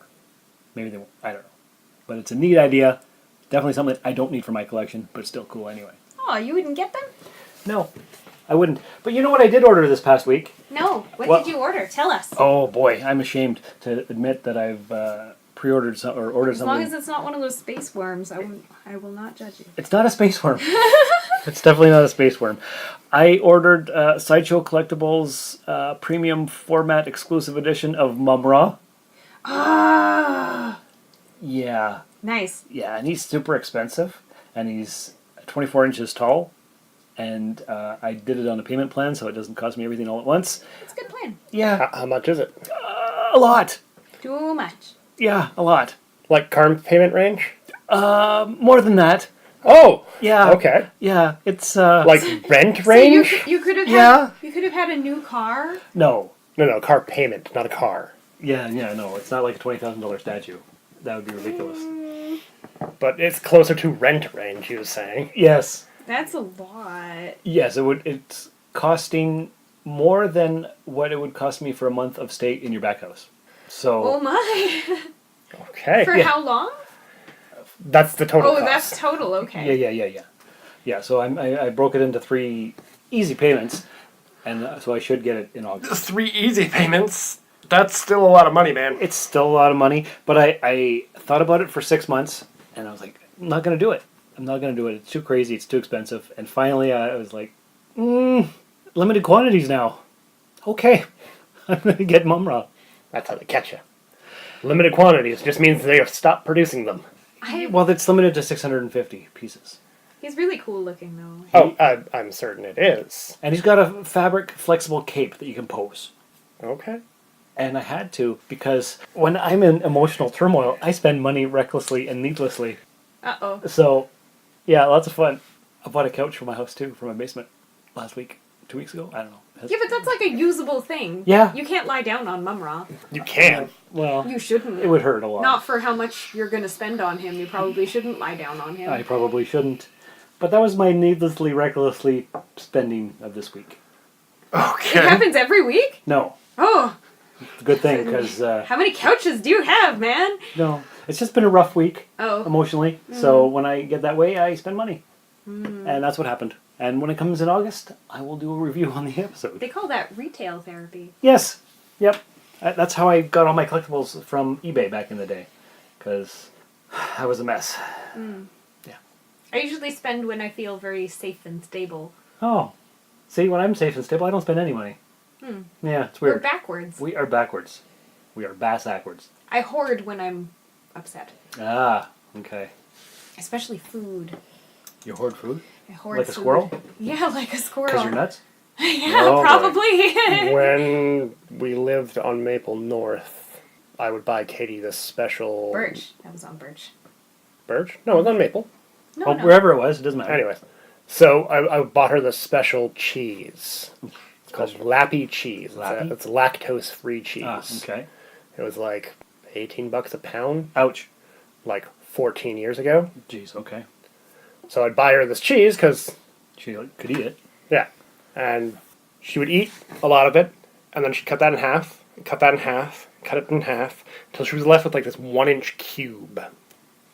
Maybe they won't. I don't know. But it's a neat idea. Definitely something that I don't need for my collection, but it's still cool anyway. Oh, you wouldn't get them? No, I wouldn't. But you know what I did order this past week? No. What Well- did you order? Tell us. Oh boy, I'm ashamed to admit that I've pre-ordered or ordered As something. long as it's not one of those space worms, I will not judge you. It's not a space worm. It's definitely not a space worm. I ordered Sideshow Collectibles premium format exclusive edition of Mumra. Ah, Yeah. nice. Yeah, and he's super expensive, and he's 24 inches tall, and I did it on a payment plan, so it doesn't cost me everything all at once. That's a good plan. Yeah, How much is it? a lot. Too much. Yeah, a lot. Like car payment range? More than that. Oh! Yeah. Okay. Yeah, it's Like rent So range? you could have Yeah. you could have had a new car. no. No, car payment, not a car. Yeah, no, it's not like a $20,000 statue. That would be ridiculous. But it's closer to rent range, he was saying. Yes. That's a lot. Yes, it would. It's costing more than what it would cost me for a month of stay in your back house. So Oh my! Okay. For how long? That's the total cost. That's total. Okay. yeah. Yeah, so I broke it into 3 easy payments, and so I should get it in August. 3 easy payments. That's still a lot of money, man. It's still a lot of money, but I thought about it for 6 months, and I was like, I'm not going to do it. I'm not going to do it. It's too crazy. It's too expensive. And finally, I was like, limited quantities now. Okay, I'm going to get Mumra. That's how they catch you. Limited quantities just means they have stopped producing them. Well, it's limited to 650 pieces. He's really cool looking though. Oh, I'm certain it is. And he's got a fabric flexible cape that you can pose. Okay. And I had to, because when I'm in emotional turmoil, I spend money recklessly and needlessly. Uh-oh. So, yeah, lots of fun. I bought a couch for my house too, for my basement, last week. 2 weeks ago? I don't know. Yeah, but that's like a usable thing. Yeah. You can't lie down on Mumra. You can. Well, You shouldn't. it would hurt a lot. Not for how much you're going to spend on him. You probably shouldn't lie down on him. I probably shouldn't. But that was my needlessly, recklessly spending of this week. Okay. It happens every week? No. Oh, It's a good thing, because, how many couches do you have, man? no, it's just been a rough week Oh. emotionally. So when I get that way, I spend money. And that's what happened. And when it comes in August, I will do a review on the episode. They call that retail therapy. Yes. Yep. That's how I got all my collectibles from eBay back in the day. Because I was a mess. Yeah. I usually spend when I feel very safe and stable. Oh. See, when I'm safe and stable, I don't spend any money. Yeah, it's We're weird. backwards. We are backwards. We are bass-ackwards. I hoard when I'm upset. Ah, okay. Especially food. You hoard food? I hoard Like a food. squirrel? Yeah, like a squirrel. Because you're nuts? Yeah, Oh, boy. probably. When we lived on Maple North, I would buy Katie this special... Birch. That was on Birch. Birch? No, it was on Maple. No, Oh, no. wherever it was, it doesn't matter. Anyways. So I bought her this special cheese. It's called Lappy cheese. Lappy? It's lactose-free cheese. Ah, okay. It was like $18 a pound, Ouch. like 14 years ago. Jeez, okay. So I'd buy her this cheese because She could eat it. Yeah. And she would eat a lot of it, and then she'd cut that in half, cut that in half, cut it in half, until she was left with like this 1-inch cube.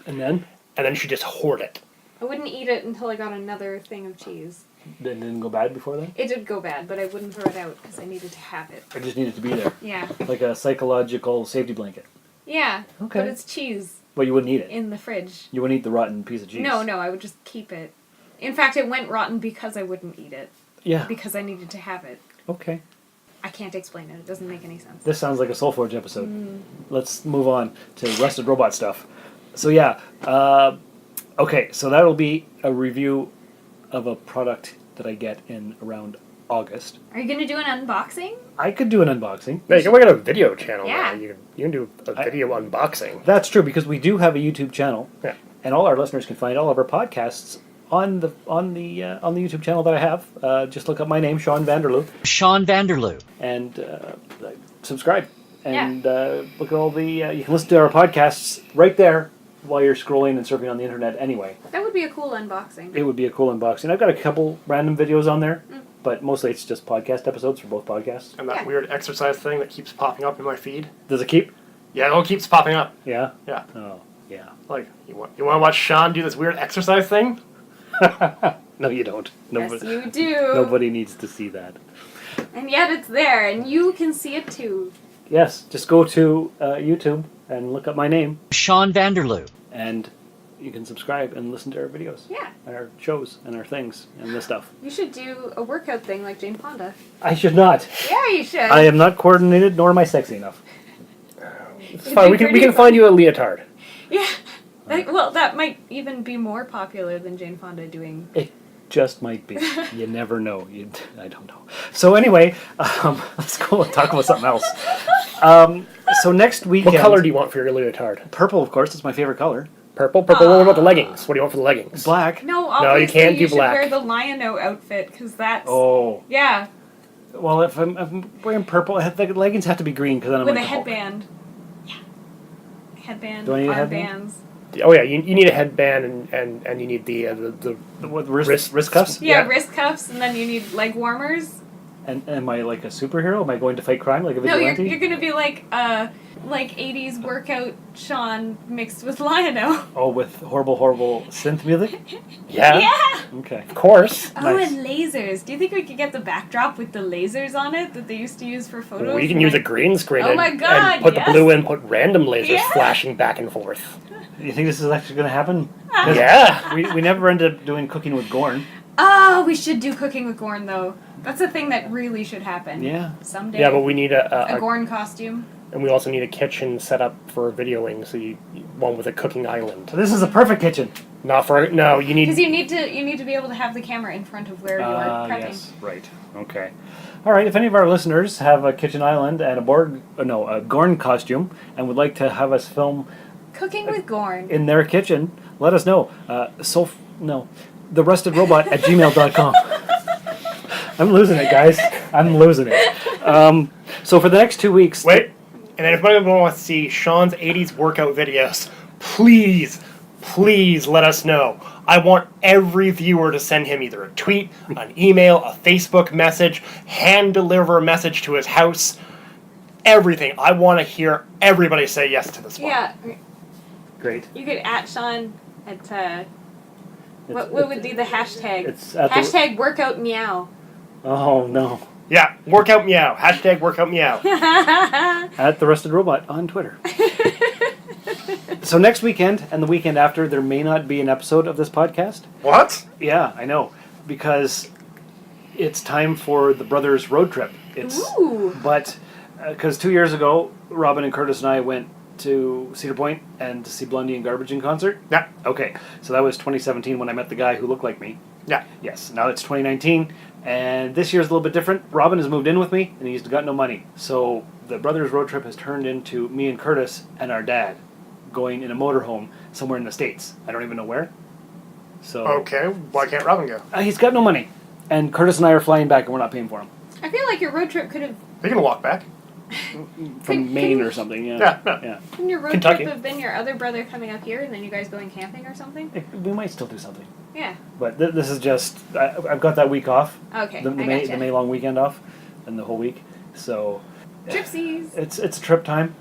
And then? And then she'd just hoard it. I wouldn't eat it until I got another thing of cheese. It didn't go bad before then? It did go bad, but I wouldn't throw it out because I needed to have it. I just needed to be there. Yeah. Like a psychological safety blanket. Yeah. Okay. But it's cheese Well, you wouldn't eat it. in the fridge. You wouldn't eat the rotten piece of cheese. No, I would just keep it. In fact, it went rotten because I wouldn't eat it. Yeah. Because I needed to have it. Okay. I can't explain it. It doesn't make any sense. This sounds like a Soulforge episode. Let's move on to Rusted Robot stuff. So yeah, okay, so that'll be a review of a product that I get in around August. Are you going to do an unboxing? I could do an unboxing. Yeah, you can work on a video channel Yeah. now. You can do a video unboxing. That's true, because we do have a YouTube channel. Yeah. And all our listeners can find all of our podcasts on the YouTube channel that I have. Just look up my name, Sean Vanderloo. Sean Vanderloo. And subscribe. And look at all the... you can listen to our podcasts right there while you're scrolling and surfing on the internet anyway. That would be a cool unboxing. It would be a cool unboxing. I've got a couple random videos on there, but mostly it's just podcast episodes for both podcasts. And that weird exercise thing that keeps popping up in my feed. Does it keep? Yeah, it all keeps popping up. Yeah? Yeah. Oh, yeah. Like, you want to watch Sean do this weird exercise thing? No, you don't. Yes, you do. Nobody needs to see that. And yet it's there, and you can see it too. Yes, just go to YouTube and look up my name. Sean Vanderloo. And you can subscribe and listen to our videos. Yeah. And our shows and our things and this stuff. You should do a workout thing like Jane Fonda. I should not. Yeah, you should. I am not coordinated, nor am I sexy enough. It's fine. We can find you a leotard. Yeah. Well, that might even be more popular than Jane Fonda doing... It just might be. You never know. I don't know. So anyway, let's go and talk about something else. So next weekend... What color do you want for your leotard? Purple, of course. It's my favorite color. Purple? Purple. What about the leggings? What do you want for the leggings? Black. No, obviously you can't do you should black. wear the Lion-O outfit, because that's... Oh. Yeah, Well, if I'm wearing purple, the leggings have to be green, because then I'm with a like the Hulk. headband. Yeah. Headband, Do I need a headband? armbands. Oh yeah, you need a headband and you need the What, wrist cuffs? Yeah, wrist cuffs, and then you need leg warmers. And am I like a superhero? Am I going to fight crime like a No, vigilante? you're gonna be like 80s workout Sean mixed with Lion-O. Oh, with horrible synth music? Yeah. Yeah! Okay. Of course. Oh, Nice. and lasers. Do you think we could get the backdrop with the lasers on it that they used to use for photos? We can use a green screen Oh and, my God, and put yes. the blue in, put random lasers Yeah. flashing back and forth. You think this is actually going to happen? 'Cause Yeah. We never ended up doing cooking with Gorn. Oh, we should do Cooking with Gorn, though. That's a thing that really should happen. Yeah. Someday. Yeah, but we need a a Gorn costume. and we also need a kitchen set up for videoing, so one with a cooking island. So this is a perfect kitchen. Not for no, you Because need you need to be able to have the camera in front of where you're prepping. Yes, right. Okay. All right, if any of our listeners have a kitchen island and a Gorn costume and would like to have us film Cooking with Gorn. in their kitchen, let us know. therustedrobot@gmail.com. I'm losing it, guys. I'm losing it. So for the next 2 weeks... wait. And then if anyone wants to see Sean's 80s workout videos, please let us know. I want every viewer to send him either a tweet, an email, a Facebook message, hand deliver a message to his house. Everything. I want to hear everybody say yes to this one. Yeah, Great. you could at Sean at what would be the hashtag? It's at the- hashtag workout meow. Oh, no. Yeah, workout meow. Hashtag workout meow. At The Rusted Robot on Twitter. So next weekend and the weekend after, there may not be an episode of this podcast. What? Yeah, I know. Because it's time for the brothers' road trip. Ooh. But, because 2 years ago, Robin and Curtis and I went to Cedar Point and to see Blondie and Garbage in concert. Yeah. Okay, so that was 2017 when I met the guy who looked like me. Yeah. Yes, now it's 2019, and this year's a little bit different. Robin has moved in with me, and he's got no money. So the brothers' road trip has turned into me and Curtis and our dad going in a motorhome somewhere in the States. I don't even know where. So Okay, why can't Robin go? he's got no money, and Curtis and I are flying back, and we're not paying for him. I feel like your road trip could have. They can walk back. From Maine or something, yeah. Yeah. Couldn't your road Kentucky. trip have been your other brother coming up here and then you guys going camping or something? We might still do something. Yeah. But this is just I've got that week off. Okay. The I May gotcha. the May long weekend off, and the whole week. So Tripsies. it's a trip time,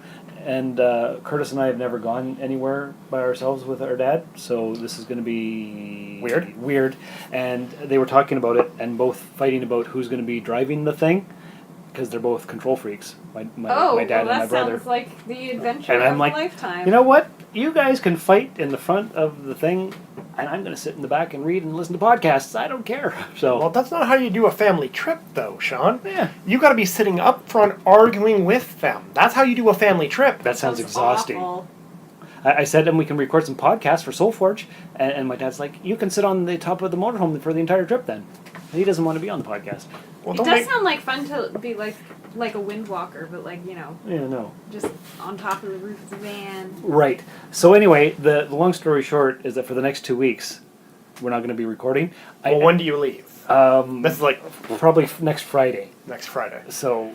and Curtis and I have never gone anywhere by ourselves with our dad. So this is going to be Weird, and they were talking about it and both fighting about who's going to be driving the thing. Because they're both control freaks, my dad Well, and my that brother. sounds like the adventure And I'm of like, a lifetime. you know what? You guys can fight in the front of the thing, and I'm going to sit in the back and read and listen to podcasts. I don't care. So, Well, that's not how you do a family trip, though, Sean. Yeah. You got to be sitting up front arguing with them. That's how you do a family trip. that sounds exhausting. Awful. I said to him we can record some podcasts for Soulforge, and my dad's like, you can sit on the top of the motorhome for the entire trip then. And he doesn't want to be on the podcast. Well, It don't does make- sound like fun to be like a windwalker, but like, you know, Yeah, no. just on top of the roof of the van. Right. So anyway, the long story short is that for the next 2 weeks, we're not going to be recording. Well, when do you leave? This is like Probably next Friday. next Friday. So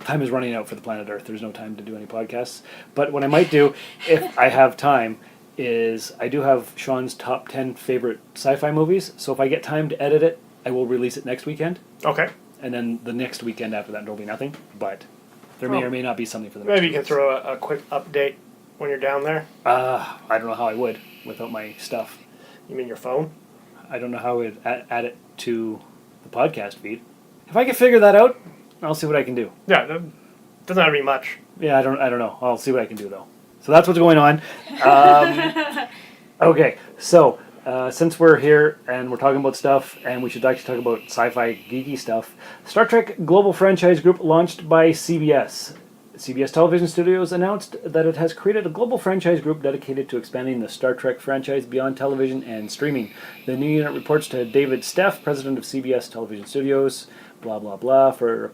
time is running out for the planet Earth. There's no time to do any podcasts. But what I might do, if I have time, is I do have Sean's top 10 favorite sci-fi movies. So if I get time to edit it, I will release it next weekend. Okay. And then the next weekend after that, there'll be nothing. But there may Oh. or may not be something for the Maybe you next can 2 throw a quick update when you're down there. I don't know how I would without my stuff. You mean your phone? I don't know how I would add it to the podcast feed. If I can figure that out, I'll see what I can do. Yeah, that doesn't have to be much. Yeah, I don't know. I'll see what I can do though. So that's what's going on. Okay, so since we're here and we're talking about stuff, and we should actually talk about sci-fi geeky stuff, Star Trek Global Franchise Group launched by CBS. CBS Television Studios announced that it has created a global franchise group dedicated to expanding the Star Trek franchise beyond television and streaming. The new unit reports to David Steff, president of CBS Television Studios, blah, blah, blah, for a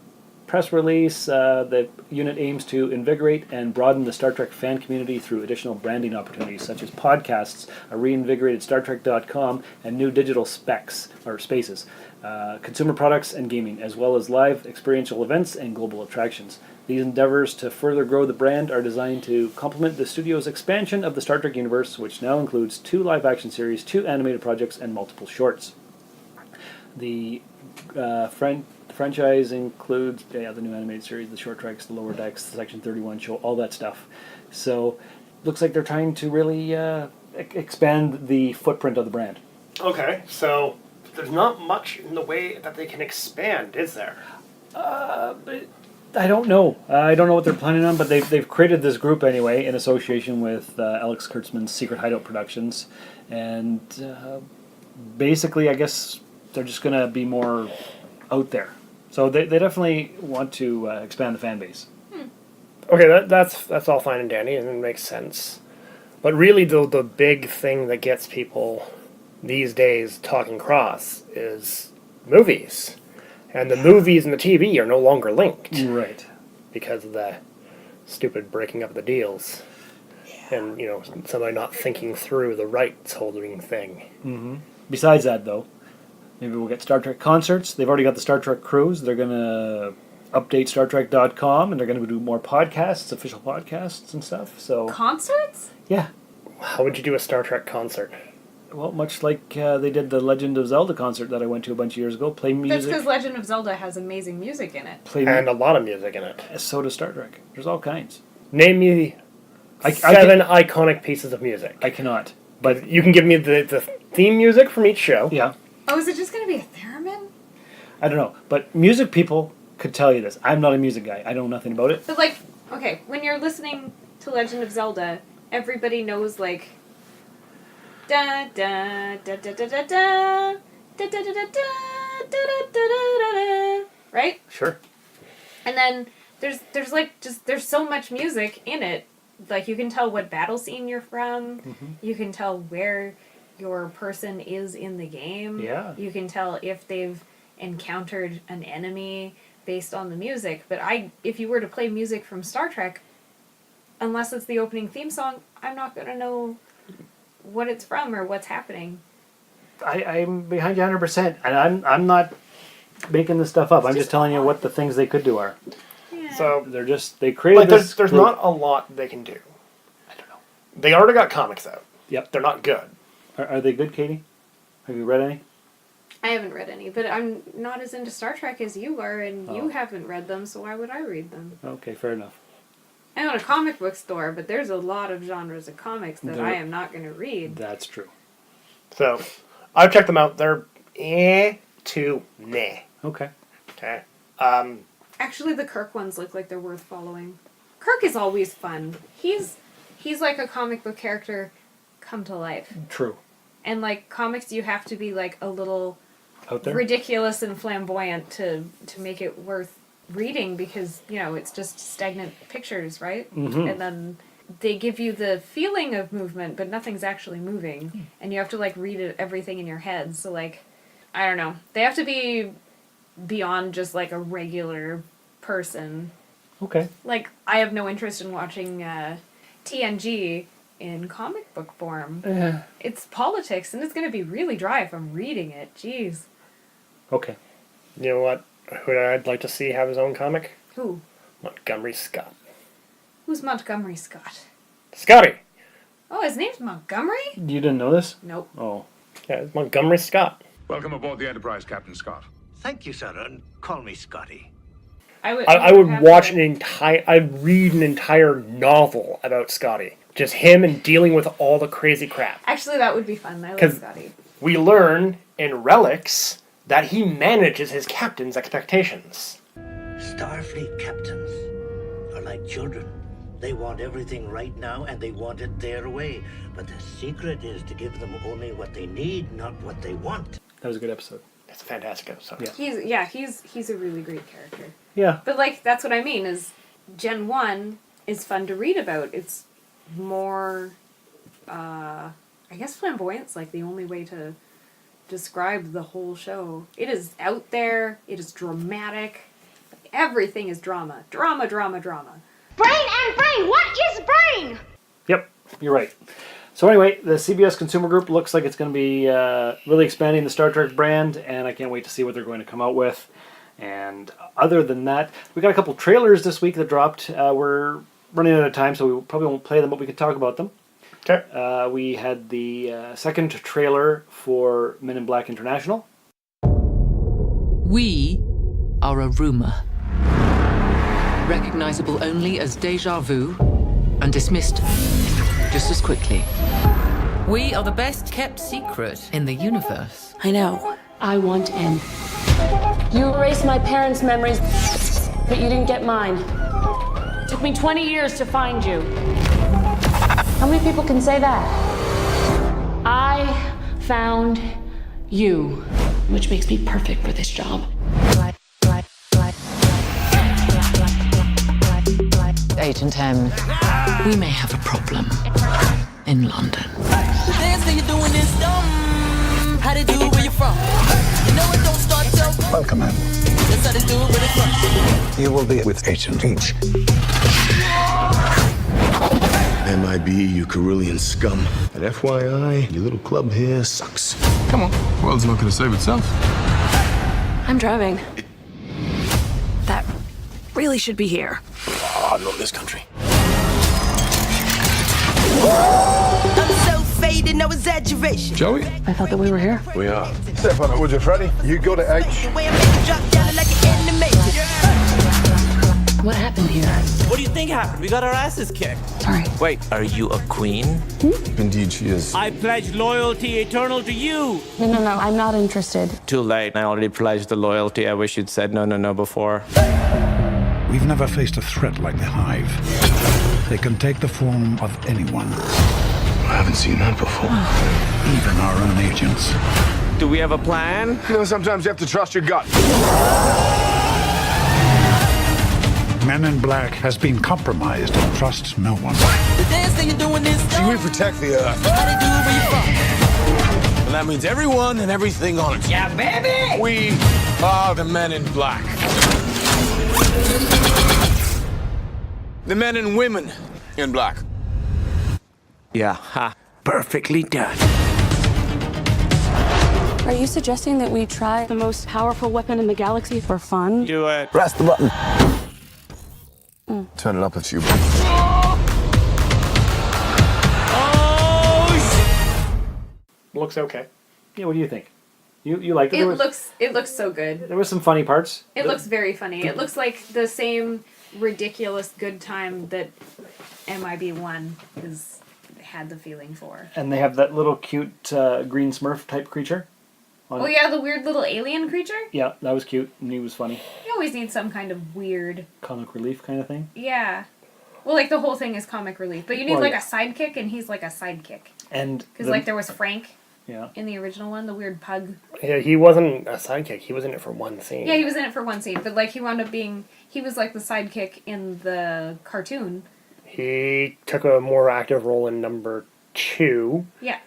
press release. The unit aims to invigorate and broaden the Star Trek fan community through additional branding opportunities such as podcasts, a reinvigorated StarTrek.com, and new digital spaces, consumer products and gaming, as well as live experiential events and global attractions. These endeavors to further grow the brand are designed to complement the studio's expansion of the Star Trek universe, which now includes 2 live-action series, 2 animated projects, and multiple shorts. The franchise includes the new animated series, the short treks, the lower decks, the Section 31 show, all that stuff. So, looks like they're trying to really expand the footprint of the brand. Okay, so there's not much in the way that they can expand, is there? I don't know. I don't know what they're planning on, but they've created this group anyway in association with Alex Kurtzman's Secret Hideout Productions, and basically, I guess they're just going to be more out there. So they definitely want to expand the fan base. Okay, that's all fine and dandy, and it makes sense. But really, the big thing that gets people these days talking cross is movies. And the movies and the TV are no longer linked. Right. Because of the stupid breaking up of the deals. And, somebody not thinking through the rights holding thing. Mm-hmm. Besides that, though, maybe we'll get Star Trek concerts. They've already got the Star Trek cruise. They're going to update StarTrek.com, and they're going to do more podcasts, official podcasts and stuff. So Concerts? Yeah. How would you do a Star Trek concert? Well, much like they did the Legend of Zelda concert that I went to a bunch of years ago. Play That's music. because Legend of Zelda has amazing music in it. And a lot of music in it. So does Star Trek. There's all kinds. Name me seven iconic pieces of music. I cannot. But you can give me the theme music from each show. Yeah. Oh, is it just going to be a theremin? I don't know. But music people could tell you this. I'm not a music guy. I know nothing about it. But like, okay, when you're listening to Legend of Zelda, everybody knows like da da da da da da da da da da da da da da da da, right? Sure. And then there's so much music in it. Like you can tell what battle scene you're from. Mm-hmm. You can tell where your person is in the game. Yeah. You can tell if they've encountered an enemy based on the music. But if you were to play music from Star Trek, unless it's the opening theme song, I'm not gonna know what it's from or what's happening. I'm behind you 100%, and I'm not making this stuff up. I'm just telling you what the things they could do are. Yeah. So they created this. There's group. not a lot they can do. I don't know. They already got comics out. Yep. They're not good. Are they good, Katie? Have you read any? I haven't read any, but I'm not as into Star Trek as you are, and you haven't read them, so why would I read them? Okay, fair enough. I own a comic book store, but there's a lot of genres of comics that I am not going to read. That's true. So, I've checked them out. They're to meh. Okay. Okay. Actually, the Kirk ones look like they're worth following. Kirk is always fun. He's like a comic book character come to life. True. And like comics, you have to be like a little Out there? ridiculous and flamboyant to make it worth reading because, you know, it's just stagnant pictures, right? Mm-hmm. And then they give you the feeling of movement, but nothing's actually moving. And you have to like read everything in your head. So like, I don't know. They have to be beyond just like a regular person. Okay. Like, I have no interest in watching TNG in comic book form. It's politics, and it's going to be really dry if I'm reading it. Jeez. Okay. You know what? Who I'd like to see have his own comic? Who? Montgomery Scott. Who's Montgomery Scott? Scotty! Oh, his name's Montgomery? You didn't know this? Nope. Oh. Yeah, it's Montgomery Scott. Welcome aboard the Enterprise, Captain Scott. Thank you, sir, and call me Scotty. I would watch I'd read an entire novel about Scotty. Just him and dealing with all the crazy crap. Actually, that would be fun. I like Scotty. We learn in Relics that he manages his captain's expectations. Starfleet captains are like children. They want everything right now, and they want it their way. But the secret is to give them only what they need, not what they want. That was a good episode. It's a fantastic episode. Yeah. He's a really great character. Yeah. But like that's what I mean is Gen 1 is fun to read about. It's more I guess flamboyant's like the only way to describe the whole show. It is out there, it is dramatic. Everything is drama. Drama. Brain and brain! What is brain? Yep, you're right. So anyway, the CBS Consumer Group looks like it's going to be really expanding the Star Trek brand, and I can't wait to see what they're going to come out with. And other than that, we got a couple trailers this week that dropped. We're running out of time, so we probably won't play them, but we could talk about them. Okay. We had the second trailer for Men in Black International. We are a rumor. Recognizable only as deja vu and dismissed just as quickly. We are the best kept secret in the universe. I know. I want in. You erased my parents' memories, but you didn't get mine. It took me 20 years to find you. How many people can say that? I found you, which makes me perfect for this job. Agent M, we may have a problem in London. The dance that you're doing is dumb. How to do it where you're from. You know it don't start till. Welcome in. That's how to do it where they're from. You will be with Agent H. MIB, you Carillion scum. And FYI, your little club here sucks. Come on, the world's not going to save itself. I'm driving. That really should be here. Oh, not this country. I'm so faded, no exaggeration. Joey? I thought that we were here. We are. Step on it, would you, Freddy? You go to H. The way I make you drop down like an animated. What happened here? What do you think happened? We got our asses kicked. Sorry. Wait, are you a queen? Indeed, she is. I pledge loyalty eternal to you. No, I'm not interested. Too late. I already pledged the loyalty. I wish you'd said no before. We've never faced a threat like the Hive. They can take the form of anyone. I haven't seen that before. Even our own agents. Do we have a plan? You know, sometimes you have to trust your gut. Men in Black has been compromised and trusts no one. The dance that you're doing is dumb. We protect the Earth. How to do it where you're from. And that means everyone and everything on it. Yeah, baby! We are the Men in Black. The men and women in black. Yeah, ha. Perfectly done. Are you suggesting that we try the most powerful weapon in the galaxy for fun? Do it. Press the button. Turn it up a few. Looks okay. Yeah, what do you think? You liked it? It looks so good. There was some funny parts. It looks very funny. It looks like the same ridiculous good time that MIB1 had the feeling for. And they have that little cute green Smurf type creature. Oh yeah, the weird little alien creature? Yeah, that was cute, and he was funny. You always need some kind of weird... Comic relief kind of thing? Yeah. Well, like, the whole thing is comic relief. But you need, a sidekick, and he's like a sidekick. And because, like, there was Frank in the original one, the weird pug. Yeah, he wasn't a sidekick. He was in it for one scene. Yeah, he was in it for one scene. But, like, he wound up being... He was, like, the sidekick in the cartoon. He took a more active role in number 2. Yeah.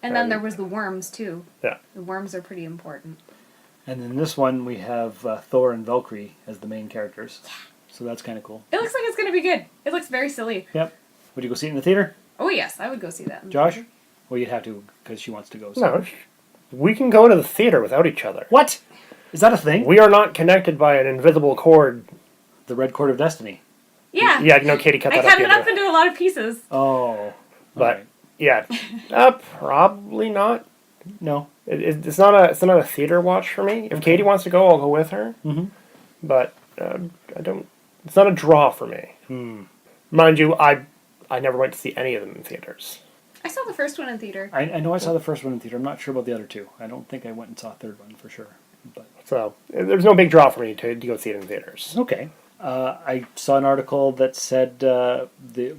And then there was the worms, too. Yeah. The worms are pretty important. And in this one, we have Thor and Valkyrie as the main characters. Yeah. So that's kind of cool. It looks like it's going to be good. It looks very silly. Yep. Would you go see it in the theater? Oh, yes. I would go see that. Josh? Well, you'd have to, because she wants to go. So. No. We can go to the theater without each other. What? Is that a thing? We are not connected by an invisible cord. The red cord of destiny. Yeah. Yeah, no, Katie cut that up. I cut it up into a lot of pieces. Oh. But... Right. Yeah, probably not. No, it's not a theater watch for me. If Katie wants to go, I'll go with her. Mm-hmm. But I don't. It's not a draw for me. Mind you, I never went to see any of them in theaters. I saw the first one in theater. I know I saw the first one in theater. I'm not sure about the other two. I don't think I went and saw a third one for sure. But so there's no big draw for me to go see it in theaters. Okay. I saw an article that said the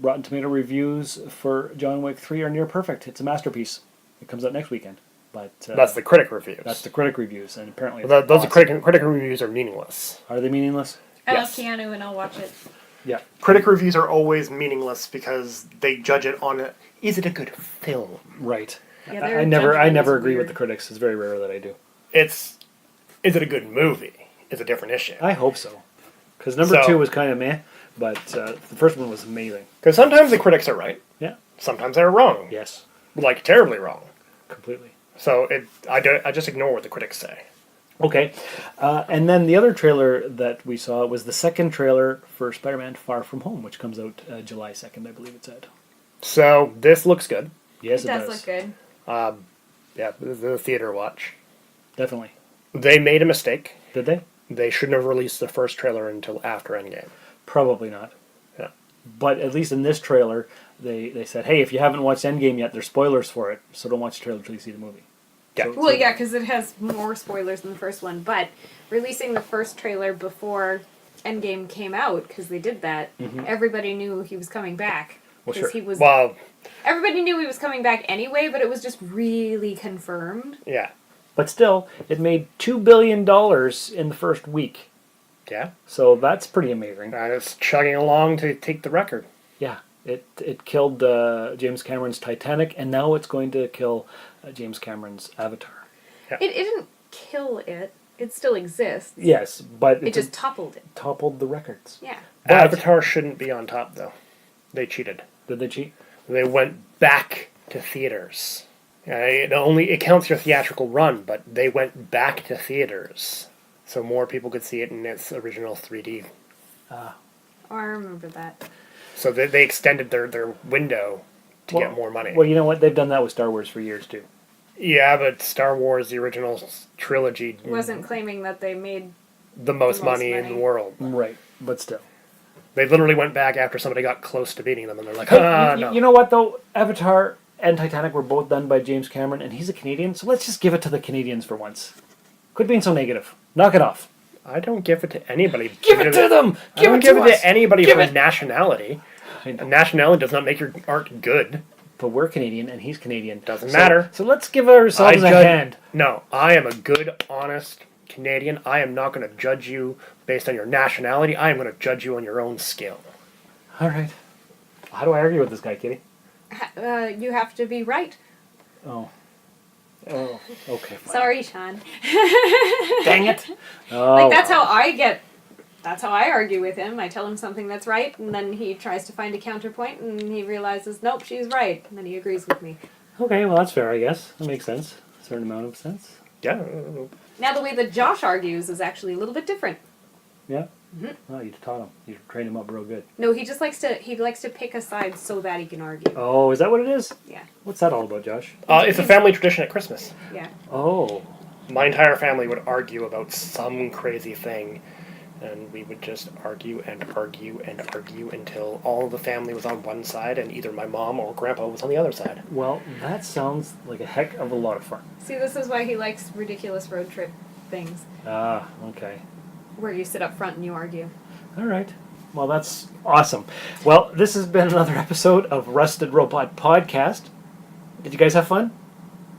Rotten Tomato reviews for John Wick 3 are near perfect. It's a masterpiece. It comes out next weekend. But that's the critic reviews. That's the critic reviews, and apparently those critic reviews are meaningless. Are they meaningless? I love Keanu, and I'll watch it. Yeah. Critic reviews are always meaningless because they judge it on is it a good film? Right. Yeah, I never agree with the critics. It's very rare that I do. Is it a good movie? It's a different issue. I hope so. Because number 2 was kind of meh, but the first one was amazing. Because sometimes the critics are right. Yeah. Sometimes they're wrong. Yes. Like, terribly wrong. Completely. So I just ignore what the critics say. Okay. And then the other trailer that we saw was the second trailer for Spider-Man Far From Home, which comes out July 2nd, I believe it said. So this looks good. Yes, it does look good. Yeah, the theater watch. Definitely. They made a mistake. Did they? They shouldn't have released the first trailer until after Endgame. Probably not. Yeah. But at least in this trailer, they said, hey, if you haven't watched Endgame yet, there's spoilers for it, so don't watch the trailer until you see the movie. Yeah. Well, yeah, because it has more spoilers than the first one, but releasing the first trailer before Endgame came out, because they did that, everybody knew he was coming back. Well, sure. He was, well, everybody knew he was coming back anyway, but it was just really confirmed. Yeah. But still, it made $2 billion in the first week. Yeah. So that's pretty amazing. And it's chugging along to take the record. Yeah. It killed James Cameron's Titanic, and now it's going to kill James Cameron's Avatar. Yeah. It didn't kill it. It still exists. Yes, but it just toppled it. Toppled the records. Yeah. But Avatar shouldn't be on top, though. They cheated. Did they cheat? They went back to theaters. It counts your theatrical run, but they went back to theaters, so more people could see it in its original 3D. Oh, I remember that. So they extended their window to get more money. Well, you know what? They've done that with Star Wars for years, too. Yeah, but Star Wars, the original trilogy... wasn't claiming that they made the most money in the world. Right, but still. They literally went back after somebody got close to beating them, and they're like, no. You know what, though? Avatar and Titanic were both done by James Cameron, and he's a Canadian, so let's just give it to the Canadians for once. Quit being so negative. Knock it off. I don't give it to anybody. Give it to them! I don't give it to anybody for nationality. Nationality does not make your art good. But we're Canadian, and he's Canadian. Doesn't matter. So let's give ourselves a hand. No, I am a good, honest Canadian. I am not going to judge you based on your nationality. I am going to judge you on your own skill. All right. How do I argue with this guy, Kitty? You have to be right. Oh, okay. Fine. Sorry, Sean. Dang it! Like that's how I argue with him. I tell him something that's right, and then he tries to find a counterpoint, and he realizes, nope, she's right, and then he agrees with me. Okay, well that's fair, I guess. That makes sense. A certain amount of sense. Yeah. Now the way that Josh argues is actually a little bit different. Yeah. Oh, you taught him. You trained him up real good. No, he just likes to pick a side so that he can argue. Oh, is that what it is? Yeah. What's that all about, Josh? It's a family tradition at Christmas. Yeah. Oh. My entire family would argue about some crazy thing, and we would just argue and argue and argue until all the family was on one side and either my mom or grandpa was on the other side. Well, that sounds like a heck of a lot of fun. See, this is why he likes ridiculous road trip things. Ah, okay. Where you sit up front and you argue. All right. Well, that's awesome. Well, this has been another episode of Rusted Robot Podcast. Did you guys have fun?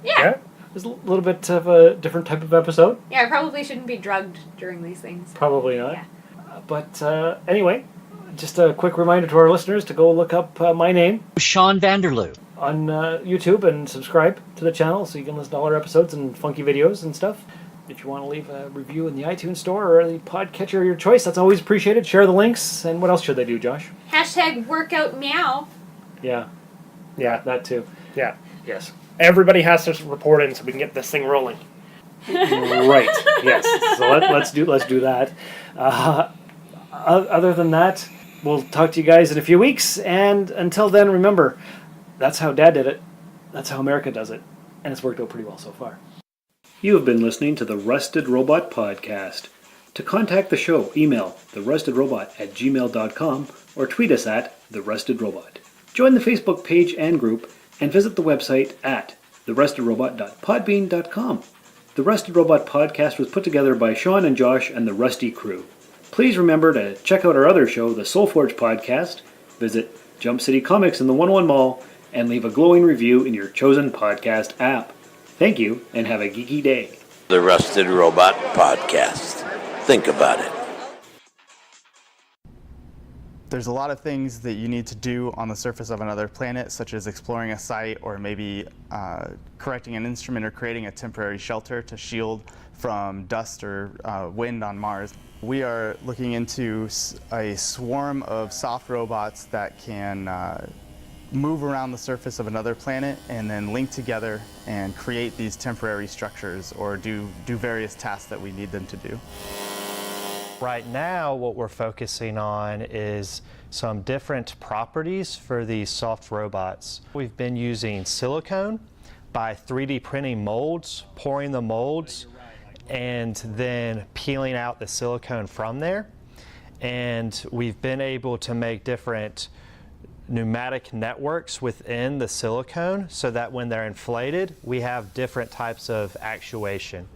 Yeah. It was a little bit of a different type of episode. Yeah, I probably shouldn't be drugged during these things. Probably not. Yeah. But anyway, just a quick reminder to our listeners to go look up my name, Sean Vanderloo, on YouTube and subscribe to the channel so you can listen to all our episodes and funky videos and stuff. If you want to leave a review in the iTunes store or the podcatcher of your choice, that's always appreciated. Share the links. And what else should they do, Josh? # workout meow. Yeah. Yeah. That too. Yeah. Yes. Everybody has to report in so we can get this thing rolling. Right. Yes. So let's do that. Other than that, we'll talk to you guys in a few weeks. And until then, remember, that's how Dad did it. That's how America does it. And it's worked out pretty well so far. You have been listening to the Rusted Robot Podcast. To contact the show, email therustedrobot@gmail.com or tweet us at therustedrobot. Join the Facebook page and group and visit the website at therustedrobot.podbean.com. The Rusted Robot Podcast was put together by Sean and Josh and the Rusty crew. Please remember to check out our other show, the Soulforge Podcast, visit Jump City Comics in the 101 Mall, and leave a glowing review in your chosen podcast app. Thank you, and have a geeky day. The Rusted Robot Podcast. Think about it. There's a lot of things that you need to do on the surface of another planet, such as exploring a site or maybe correcting an instrument or creating a temporary shelter to shield from dust or wind on Mars. We are looking into a swarm of soft robots that can move around the surface of another planet and then link together and create these temporary structures or do various tasks that we need them to do. Right now, what we're focusing on is some different properties for these soft robots. We've been using silicone by 3D printing molds, pouring the molds, and then peeling out the silicone from there. And we've been able to make different pneumatic networks within the silicone so that when they're inflated, we have different types of actuation.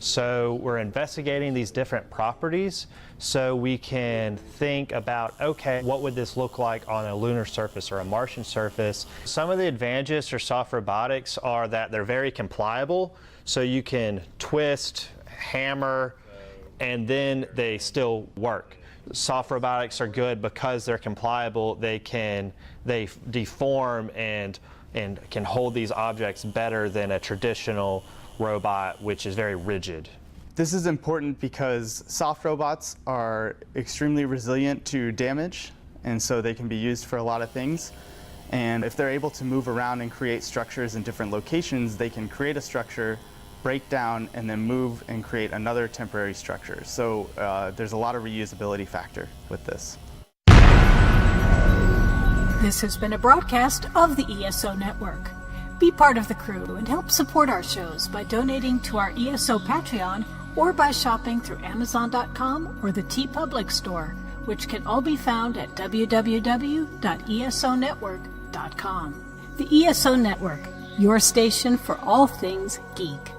So we're investigating these different properties so we can think about, okay, what would this look like on a lunar surface or a Martian surface? Some of the advantages for soft robotics are that they're very compliable, so you can twist, hammer, and then they still work. Soft robotics are good because they're compliable. They deform and can hold these objects better than a traditional robot, which is very rigid. This is important because soft robots are extremely resilient to damage, and so they can be used for a lot of things. And if they're able to move around and create structures in different locations, they can create a structure, break down, and then move and create another temporary structure. So there's a lot of reusability factor with this. This has been a broadcast of the ESO Network. Be part of the crew and help support our shows by donating to our ESO Patreon or by shopping through Amazon.com or the TeePublic store, which can all be found at www.esonetwork.com. The ESO Network, your station for all things geek.